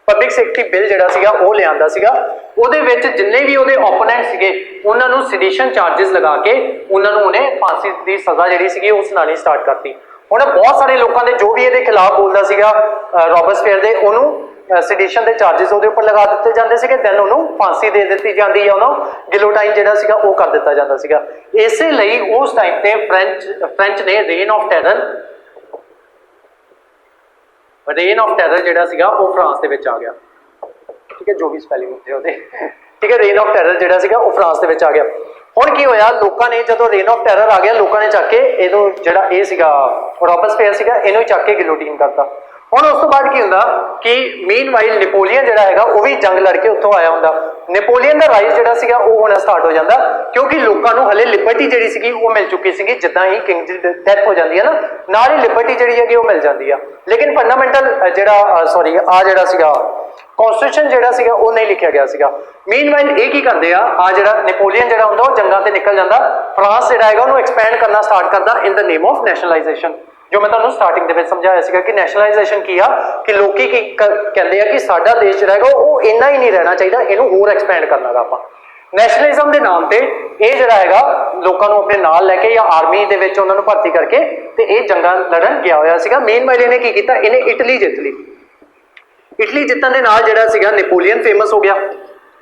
Public safety bill जिहड़ा सीगा वो ले आंदा सीगा, उहदे विच जिन्ने भी उहदे ओपोनेंट सीगे उन्हां नूं सेडिशन चार्जिस लगा के उन्हां नूं उहने फांसी दी सज़ा जिहड़ी सीगी वो सुनानी स्टार्ट करती। हुण बहुत सारे लोगों के जो भी इहदे खिलाफ बोलदा सीगा रॉबर्सफेयर दे, उहनूं सेडिशन के चार्जिस उहदे उपर लगा दिते जांदे सीगे, दैन उहनूं फांसी दे दित्ती जांदी या उहनूं गिलोटाइन जिहड़ा सीगा वो कर दिता जांदा सीगा। इसे लई उस टाइम ते फ्रेंच ने रेन ऑफ टेरर जिहड़ा सीगा वो फ्रांस दे विच आ गया, ठीक है, जो भी स्पैलिंग होंदे ओहदे, ठीक है। रेन ऑफ टेरर जिहड़ा सीगा वो फ्रांस दे विच आ गया। हुण की होया, लोगों ने जदों रेन ऑफ टेरर आ गया, लोगों ने चक के इहनूं जिहड़ा इह सीगा रॉबर्सफेयर सीगा इहनूं चक के गिलोटीन करता। हुण उस तो बाद की हुंदा कि मीनवाइल नेपोलियन जिहड़ा हैगा वो भी जंग लड़ के उत्थों आया हुंदा। नेपोलियन का राइज जिहड़ा सीगा वो होना स्टार्ट हो जाता, क्योंकि लोगों को हले लिबर्टी जिहड़ी सीगी वो मिल चुकी सीगी, जिद्दां ही किंग दी डेथ हो जाती है ना, नाल ही लिबर्टी जिहड़ी हैगी वो मिल जाती है। लेकिन फंडामेंटल जिहड़ा सॉरी आ जिहड़ा सीगा कॉन्स्टिट्यूशन जिहड़ा सीगा वो नहीं लिखा गया सीगा। मीनवाइल ये की करते आ जिहड़ा नेपोलियन जिहड़ा हुंदा वो जंगां ते निकल जाता, फ्रांस जिहड़ा हैगा उहनूं एक्सपैंड करना स्टार्ट करता इन द नेम ऑफ नैशनलाइजेशन। जो मैं तुहानूं स्टार्टिंग दे विच समझाया सीगा कि नैशनलाइजेशन की आ कि लोकी की कहते हैं कि साडा देश जिहड़ा हैगा वो इन्ना ही नहीं रहना चाहिए, इहनूं होर एक्सपैंड करना गा आपां। नैशनलिज्म के नाम पर यह जिहड़ा हैगा लोकां नूं अपने नाल लैके या आर्मी दे विच उहनां नूं भर्ती करके ते यह जंगां लड़न गया होया सीगा। मीनवाइल इहने की कीता, इहने इटली जित ली। इटली जितन के नाल जिहड़ा सीगा नेपोलियन फेमस हो गया,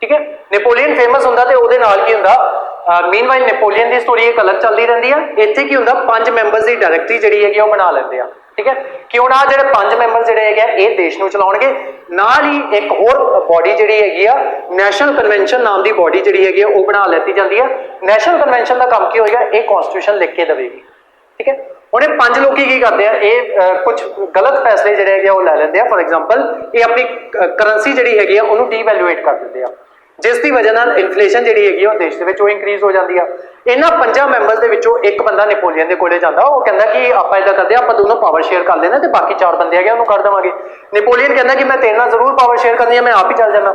ठीक है। नेपोलियन फेमस हुंदा ते उहदे नाल की हुंदा मीनवाइल नेपोलियन की स्टोरी एक अलग चलती रहती है। इत्थे की हुंदा 5 मैंबर्स की डायरैक्टरी जिहड़ी हैगी वो बना लैंदे आ, ठीक है, कि हुण आ जिहड़े 5 मैंबर जिहड़े हैगे ये देश नूं चलाउणगे। नाल ही एक होर बॉडी जिहड़ी हैगी आ नैशनल कन्वेंशन नाम की बॉडी जिहड़ी हैगी वो बना लैती जाती है। नैशनल कन्वेंशन का काम की होएगा, ये कॉन्स्टिट्यूशन लिख के देवेगी, ठीक है। हुण 5 लोग की करते हैं, ये कुछ गलत फैसले जिहड़े हैगे वो लै लैंदे आ। फॉर एग्जाम्पल ये अपनी करंसी जिहड़ी हैगी आ उहनूं डीवैल्यूएट कर दिंदे आ, जिस की वजह नाल इन्फ्लेशन जिहड़ी हैगी वो देश दे विच वो इंक्रीज हो जाती है। इन्हां 5 मैंबर्स दे विचों एक बंदा नेपोलियन दे कोले जांदा, वो कहंदा कि आपां इदां करदे आपां दोनों पावर शेयर कर लेना ते बाकी 4 बंदे हैगे उहनूं कर देवांगे। नेपोलियन कहंदा कि मैं तेरे नाल जरूर पावर शेयर करनी है, मैं आप ही चल जाना।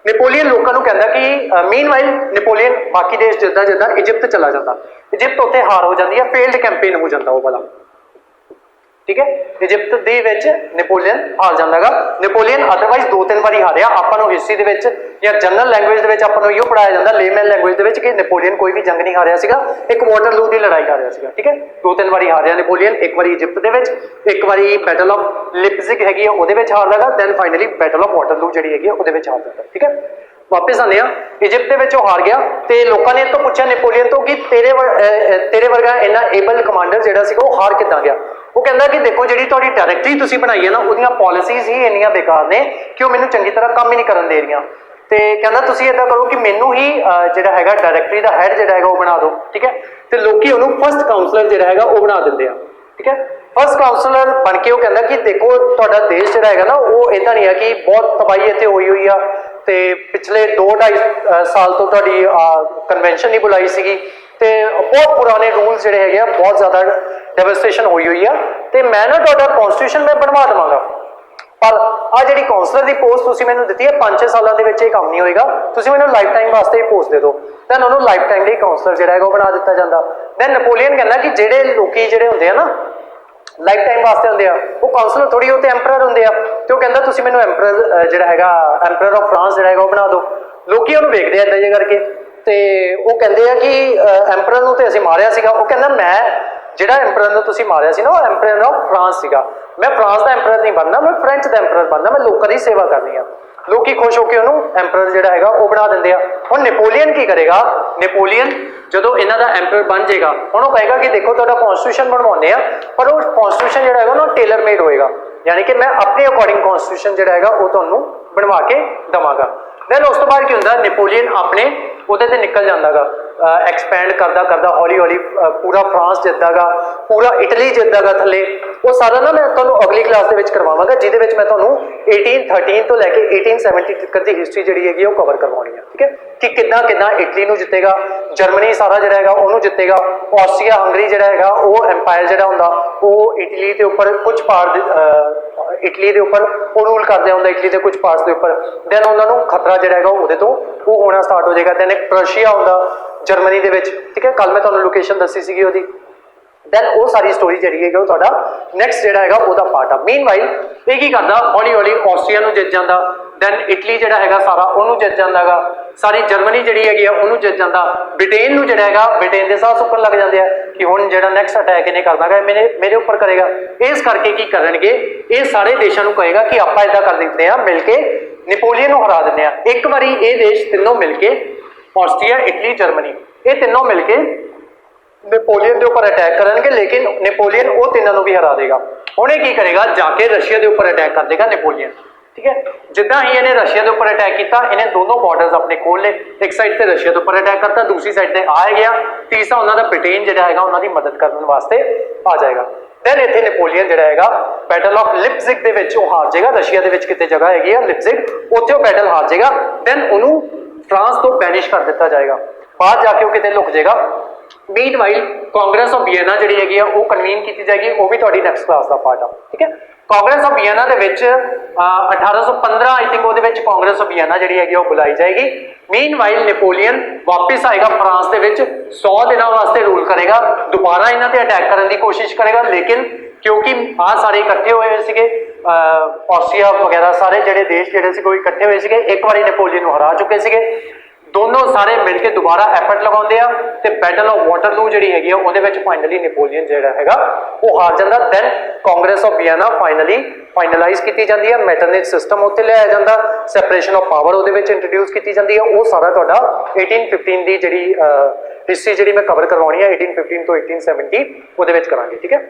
नेपोलियन लोगों को कहता कि मीनवाइल नेपोलियन बाकी देश जिद्दां जिद्दां इजिप्त चला जाता, इजिप्त उत्थे हार हो जाती है, फेल्ड कैंपेन हो जाता वो वाला, ठीक है। इजिप्त दे विच नेपोलियन हार जांदागा। नेपोलियन अदरवाइज 2-3 बारी हारिया। आपां नूं हिस्ट्री दे विच या जनरल लैंग्वेज दे विच आपां नूं इहो पढ़ाया जांदा, लेमैन लैंग्वेज दे विच, कि नेपोलियन कोई भी जंग नहीं हारिया सीगा, एक वाटरलू की लड़ाई हारिया सीगा, ठीक है। 2-3 बारी हारिया नेपोलियन, एक बारी इजिप्त दे विच, एक बारी बैटल ऑफ लिपजिग हैगी है उहदे विच हारदागा, then finally battle of Waterloo जिहड़ी हैगी उहदे विच हार जांदा, ठीक है। वापस आने इजिप्त दे विच हार गया, तो लोगों ने तो पूछा नेपोलियन तो कि तेरे वर्गा इन्ना एबल कमांडर जिहड़ा सीगा वो हार किद्दां गया। वो कहता कि देखो जी थोड़ी डायरैक्टरी तुसीं बनाई है ना, उहदियां पॉलिसीज़ ही इन्नियां बेकार ने कि वो मैनूं चंगी तरह काम ही नहीं करन दे रहीआं। तो कहना तुसीं इदां करो कि मैनूं ही जिहड़ा हैगा डायरैक्टरी का हैड जिहड़ा हैगा वो बना दो, ठीक है। तो लोग उन्होंने फर्स्ट काउंसलर जिहड़ा हैगा वो बना दिंदे आ, ठीक है। फर्स्ट काउंसलर बन के वो कहता कि देखो तुहाडा देश जिहड़ा हैगा ना वो इदां नहीं है कि बहुत तबाही इत्थे होई हुई आ, तो पिछले 2-2.5 साल तो तुहाडी कन्वेंशन नहीं बुलाई सीगी, तो बहुत पुराने रूल्स जिहड़े हैगे बहुत ज़्यादा डेवस्टेशन हुई हुई है, तो मैं ना तुहाडा कॉन्स्टिट्यूशन मैं बनवा देवांगा, पर आ जिहड़ी काउंसलर की पोस्ट तुसीं मैनूं दित्ती है 5-6 सालों के विच काम नहीं होएगा, तुसीं मैनूं लाइफ टाइम वास्ते ही पोस्ट दे दो। दैन उन्होंने लाइफ टाइम लिए काउंसलर जिहड़ा है वो बना दिता जाता। दैन नेपोलियन कहना कि जिहड़े लोकी जिहड़े हुंदे आ ना लाइफ टाइम वास्ते होंगे वो काउंसलर थोड़ी वो तो एंपरर होंगे आ, ਤੇ ਉਹ ਕਹਿੰਦਾ ਤੁਸੀਂ ਮੈਨੂੰ ਐਂਪਰਰ ਜਿਹੜਾ ਹੈਗਾ ਐਂਪਰਰ ਆਫ ਫਰਾਂਸ ਜਿਹੜਾ ਹੈਗਾ ਉਹ ਬਣਾ ਦਿਓ। ਲੋਕੀ ਉਹਨੂੰ ਵੇਖਦੇ ਆ ਇਦਾਂ ਜੇ ਕਰਕੇ ਤੇ ਉਹ ਕਹਿੰਦੇ ਆ ਕਿ ਐਂਪਰਰ ਨੂੰ ਤੇ ਅਸੀਂ ਮਾਰਿਆ ਸੀਗਾ। ਉਹ ਕਹਿੰਦਾ ਮੈਂ ਜਿਹੜਾ ਐਂਪਰਰ ਨੂੰ ਤੁਸੀਂ ਮਾਰਿਆ ਸੀ ਨਾ ਉਹ ਐਂਪਰਰ ਆਫ ਫਰਾਂਸ ਸੀਗਾ। ਮੈਂ ਫਰਾਂਸ ਦਾ ਐਂਪਰਰ ਨਹੀਂ ਬਣਨਾ, ਮੈਂ ਫ੍ਰੈਂਚ ਦਾ ਐਂਪਰਰ ਬਣਨਾ, ਮੈਂ ਲੋਕਾਂ ਦੀ ਸੇਵਾ ਕਰਨੀ ਆ। ਲੋਕੀ ਖੁਸ਼ ਹੋ ਕੇ ਉਹਨੂੰ ਐਂਪਰਰ ਜਿਹੜਾ ਹੈਗਾ ਉਹ ਬਣਾ ਦਿੰਦੇ ਆ। ਹੁਣ ਨੈਪੋਲੀਅਨ ਕੀ ਕਰੇਗਾ? ਨੈਪੋਲੀਅਨ ਜਦੋਂ ਇਹਨਾਂ ਦਾ ਐਂਪਰਰ ਬਣ ਜਾਏਗਾ ਹੁਣ ਉਹ ਕਹੇਗਾ ਕਿ ਦੇਖੋ ਤੁਹਾਡਾ ਕਨਸਟੀਟਿਊਸ਼ਨ ਬਣਵਾਉਂਦੇ ਆ, ਪਰ ਉਹ ਕਨਸਟੀਟਿਊਸ਼ਨ ਜਿਹੜਾ ਹੈਗਾ ਉਹ ਟੇਲਰ ਮੇਡ ਹੋਏਗਾ, ਯਾਨੀ ਕਿ ਮੈਂ ਆਪਣੇ ਅਕੋਰਡਿੰਗ ਕਨਸਟੀਟਿਊਸ਼ਨ ਜਿਹੜਾ ਹੈਗਾ ਉਹ ਤੁਹਾਨੂੰ ਬਣਵਾ ਕੇ ਦਵਾਂਗਾ। ਦੈਨ ਉਸ ਤੋਂ ਬਾਅਦ ਕੀ ਹੁੰਦਾ, ਨੈਪੋਲੀਅਨ ਆਪਣੇ ਉਹਦੇ ਤੇ ਨਿਕਲ ਜਾਂਦਾਗਾ, ਐਕਸਪੈਂਡ ਕਰਦਾ ਕਰਦਾ ਹੌਲੀ ਹੌਲੀ ਪੂਰਾ ਫਰਾਂਸ ਜਿੱਤਦਾਗਾ, ਪੂਰਾ ਇਟਲੀ ਜਿੱਤਦਾਗਾ ਥੱਲੇ। ਉਹ ਸਾਰਾ ਨਾ ਮੈਂ ਤੁਹਾਨੂੰ ਅਗਲੀ ਕਲਾਸ ਦੇ ਵਿੱਚ ਕਰਵਾਵਾਂਗਾ, ਜਿਹਦੇ ਵਿੱਚ ਮੈਂ ਤੁਹਾਨੂੰ 1813 ਤੋਂ ਲੈ ਕੇ 1870 ਤੱਕ ਦੀ ਹਿਸਟਰੀ ਜਿਹੜੀ ਹੈਗੀ ਉਹ ਕਵਰ ਕਰਵਾਉਣੀ ਹੈ। ਠੀਕ ਹੈ, ਕਿ ਕਿੱਦਾਂ ਕਿੱਦਾਂ ਇਟਲੀ ਨੂੰ ਜਿੱਤੇਗਾ, ਜਰਮਨੀ ਸਾਰਾ ਜਿਹੜਾ ਹੈਗਾ ਉਹਨੂੰ ਜਿੱਤੇਗਾ, ਆਸਟਰੀਆ ਹੰਗਰੀ ਜਿਹੜਾ ਹੈਗਾ ਉਹ ਐਮਪਾਇਰ ਜਿਹੜਾ ਹੁੰਦਾ ਉਹ ਇਟਲੀ ਦੇ ਉੱਪਰ ਕੁਝ ਪਾਰਟ ਇਟਲੀ ਦੇ ਉੱਪਰ ਉਹ ਰੂਲ ਕਰਦੇ ਹੁੰਦਾ, ਇਟਲੀ ਦੇ ਕੁਝ ਪਾਰਟਸ ਦੇ ਉੱਪਰ। ਦੈਨ ਉਹਨਾਂ ਨੂੰ ਖਤਰਾ ਜਿਹੜਾ ਹੈਗਾ ਉਹਦੇ ਤੋਂ ਉਹ ਹੋਣਾ ਸਟਾਰਟ ਹੋ ਜਾਏਗਾ। ਦੈਨ ਇੱਕ ਪ੍ਰਸ਼ੀਆ ਹੁੰਦਾ ਜਰਮਨੀ ਦੇ ਵਿੱਚ। ਠੀਕ ਹੈ, ਕੱਲ ਮੈਂ ਤੁਹਾਨੂੰ ਲੋਕੇਸ਼ਨ ਦੱਸੀ ਸੀਗੀ ਉਹਦੀ। ਦੈਨ ਉਹ ਸਾਰੀ ਸਟੋਰੀ ਜਿਹੜੀ ਹੈਗੀ ਉਹ ਤੁਹਾਡਾ ਨੈਕਸਟ ਜਿਹੜਾ ਹੈਗਾ ਉਹਦਾ ਪਾਰਟ ਆ। ਮੀਨਵਾਈਲ ਇਹ ਕੀ ਕਰਦਾ, ਹੌਲੀ ਹੌਲੀ ਆਸਟਰੀਆ ਨੂੰ ਜਿੱਤ ਜਾਂਦਾ, ਦੈਨ ਇਟਲੀ ਜਿਹੜਾ ਹੈਗਾ ਸਾਰਾ ਉਹਨੂੰ ਜਿੱਤ ਜਾਂਦਾਗਾ, ਸਾਰੀ ਜਰਮਨੀ ਜਿਹੜੀ ਹੈਗੀ ਆ ਉਹਨੂੰ ਜਿੱਤ ਜਾਂਦਾ, ਬ੍ਰਿਟੇਨ ਨੂੰ ਜਿਹੜਾ ਹੈਗਾ ਬ੍ਰਿਟੇਨ ਦੇ ਸਾਹ ਸੁੱਕਣ ਲੱਗ ਜਾਂਦੇ ਆ ਕਿ ਹੁਣ ਜਿਹੜਾ ਨੈਕਸਟ ਅਟੈਕ ਇਹਨੇ ਕਰਦਾਗਾ ਮੇਰੇ ਉੱਪਰ ਕਰੇਗਾ। ਇਸ ਕਰਕੇ ਕੀ ਕਰਨਗੇ, ਇਹ ਸਾਰੇ ਦੇਸ਼ਾਂ ਨੂੰ ਕਹੇਗਾ ਕਿ ਆਪਾਂ ਇਦਾਂ ਕਰ ਦਿੰਦੇ ਆ, ਮਿਲ ਕੇ ਨੈਪੋਲੀਅਨ ਨੂੰ ਹਰਾ ਦਿੰਦੇ ਆ। ਇੱਕ ਵਾਰੀ ਇਹ ਦੇਸ਼ ਤਿੰਨੋਂ ਮਿਲ ਕੇ ਆਸਟਰੀਆ ਇਟਲੀ ਜਰਮਨੀ ਇਹ ਤਿੰਨੋਂ ਮਿਲ ਕੇ ਨੈਪੋਲੀਅਨ ਦੇ ਉੱਪਰ ਅਟੈਕ ਕਰਨਗੇ, ਲੇਕਿਨ ਨੈਪੋਲੀਅਨ ਉਹ ਤਿੰਨਾਂ ਨੂੰ ਵੀ ਹਰਾ ਦੇਗਾ। ਹੁਣ ਇਹ ਕੀ ਕਰੇਗਾ, ਜਾ ਕੇ ਰਸ਼ੀਆ ਦੇ ਉੱਪਰ ਅਟੈਕ ਕਰ ਦੇਗਾ ਨੈਪੋਲੀਅਨ। ਠੀਕ ਹੈ, ਜਿੱਦਾਂ ਹੀ ਇਹਨੇ ਰਸ਼ੀਆ ਦੇ ਉੱਪਰ ਅਟੈਕ ਕੀਤਾ, ਇਹਨੇ ਦੋਨੋਂ ਬਾਰਡਰਸ ਆਪਣੇ ਖੋਲ ਲਏ। ਇੱਕ ਸਾਈਡ ਤੇ ਰਸ਼ੀਆ ਦੇ ਉੱਪਰ ਅਟੈਕ ਕਰਤਾ, ਦੂਸਰੀ ਸਾਈਡ ਤੇ ਆ ਗਿਆ, ਤੀਸਰਾ ਉਹਨਾਂ ਦਾ ਬ੍ਰਿਟੇਨ ਜਿਹੜਾ ਹੈਗਾ ਉਹਨਾਂ ਦੀ ਮਦਦ ਕਰਨ ਵਾਸਤੇ ਆ ਜਾਏਗਾ। ਦੈਨ ਇੱਥੇ ਨੈਪੋਲੀਅਨ ਜਿਹੜਾ ਹੈਗਾ ਬੈਟਲ ਆਫ ਲਿਪਜ਼ਿਗ ਦੇ ਵਿੱਚ ਉਹ ਹਾਰ ਜਾਏਗਾ। ਰਸ਼ੀਆ ਦੇ ਵਿੱਚ ਕਿਤੇ ਜਗ੍ਹਾ ਹੈਗੀ ਆ ਲਿਪਜ਼ਿਗ, ਉੱਥੇ ਉਹ ਬੈਟਲ ਹਾਰ ਜਾਏਗਾ। ਦੈਨ ਉਹਨੂੰ ਫਰਾਂਸ ਤੋਂ ਬੈਨਿਸ਼ ਕਰ ਦਿੱਤਾ ਜਾਏਗਾ, ਬਾਹਰ ਜਾ ਕੇ ਉਹ ਕਿਤੇ ਲੁਕ ਜਾਏਗਾ। ਮੀਨਵਾਈਲ ਕਾਂਗਰਸ ਆਫ ਵੀਏਨਾ ਜਿਹੜੀ ਹੈਗੀ ਆ ਉਹ ਕਨਵੀਨ ਕੀਤੀ ਜਾਏਗੀ, ਉਹ ਵੀ ਤੁਹਾਡੀ ਨੈਕਸਟ ਕਲਾਸ ਦਾ ਪਾਰਟ ਆ। ਠੀਕ ਹੈ, ਕਾਂਗਰਸ ਆਫ ਵੀਏਨਾ ਦੇ ਵਿੱਚ 1815 ਆਈ ਥਿੰਕ ਉਹਦੇ ਵਿੱਚ ਕਾਂਗਰਸ ਆਫ ਵੀਏਨਾ ਜਿਹੜੀ ਹੈਗੀ ਉਹ ਬੁਲਾਈ ਜਾਏਗੀ। ਮੀਨਵਾਈਲ ਨੈਪੋਲੀਅਨ ਵਾਪਿਸ ਆਏਗਾ ਫਰਾਂਸ ਦੇ ਵਿੱਚ, 100 ਦਿਨਾਂ ਵਾਸਤੇ ਰੂਲ ਕਰੇਗਾ, ਦੁਬਾਰਾ ਇਹਨਾਂ ਤੇ ਅਟੈਕ ਕਰਨ ਦੀ ਕੋਸ਼ਿਸ਼ ਕਰੇਗਾ, ਲੇਕਿਨ ਕਿਉਂਕਿ ਆ ਸਾਰੇ ਇਕੱਠੇ ਹੋਏ ਹੋਏ ਸੀਗੇ, ਆਸਟਰੀਆ ਵਗੈਰਾ ਸਾਰੇ ਜਿਹੜੇ ਦੇਸ਼ ਜਿਹੜੇ ਸੀ ਕੋਈ ਇਕੱਠੇ ਹੋਏ ਸੀਗੇ, ਇੱਕ ਵਾਰੀ ਨੈਪੋਲੀਅਨ ਨੂੰ ਹਰਾ ਚੁੱਕੇ ਸੀਗੇ, ਦੋਨੋਂ ਸਾਰੇ ਮਿਲ ਕੇ ਦੁਬਾਰਾ ਐਫਰਟ ਲਗਾਉਂਦੇ ਆ ਤੇ ਬੈਟਲ ਆਫ ਵਾਟਰਲੂ ਜਿਹੜੀ ਹੈਗੀ ਆ ਉਹਦੇ ਵਿੱਚ ਫਾਈਨਲੀ ਨੈਪੋਲੀਅਨ ਜਿਹੜਾ ਹੈਗਾ ਉਹ ਹਾਰ ਜਾਂਦਾ। ਦੈਨ ਕਾਂਗਰਸ ਆਫ ਵੀਏਨਾ ਫਾਈਨਲਾਈਜ਼ ਕੀਤੀ ਜਾਂਦੀ ਹੈ, ਮੈਟਰਨੇਜ ਸਿਸਟਮ ਉੱਤੇ ਲਿਆਇਆ ਜਾਂਦਾ, ਸੈਪਰੇਸ਼ਨ ਆਫ ਪਾਵਰ ਉਹਦੇ ਵਿੱਚ ਇੰਟਰੋਡਿਊਸ ਕੀਤੀ ਜਾਂਦੀ ਹੈ। ਉਹ ਸਾਰਾ ਤੁਹਾਡਾ 1815 ਦੀ ਜਿਹੜੀ ਹਿਸਟਰੀ ਜਿਹੜੀ ਮੈਂ ਕਵਰ ਕਰਵਾਉਣੀ ਹੈ 1815 ਤੋਂ 1870 ਉਹਦੇ ਵਿੱਚ ਕਰਾਂਗੇ। ਠੀਕ ਹੈ,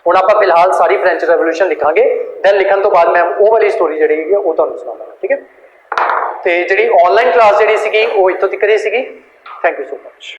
ਹੁਣ ਆਪਾਂ ਫਿਲਹਾਲ ਸਾਰੀ ਫ੍ਰੈਂਚ ਰੈਵੋਲੂਸ਼ਨ ਲਿਖਾਂਗੇ, ਦੈਨ ਲਿਖਣ ਤੋਂ ਬਾਅਦ ਮੈਂ ਉਹ ਵਾਲੀ ਸਟੋਰੀ ਜਿਹੜੀ ਹੈਗੀ ਉਹ ਤੁਹਾਨੂੰ ਸੁਣਾਵਾਂਗਾ। ਠੀਕ ਹੈ, ਤੇ ਜਿਹੜੀ ਆਨਲਾਈਨ ਕਲਾਸ ਜਿਹੜੀ ਸੀਗੀ ਉਹ ਇੱਥੋਂ ਤੱਕ ਹੀ ਸੀਗੀ। Thank you so much.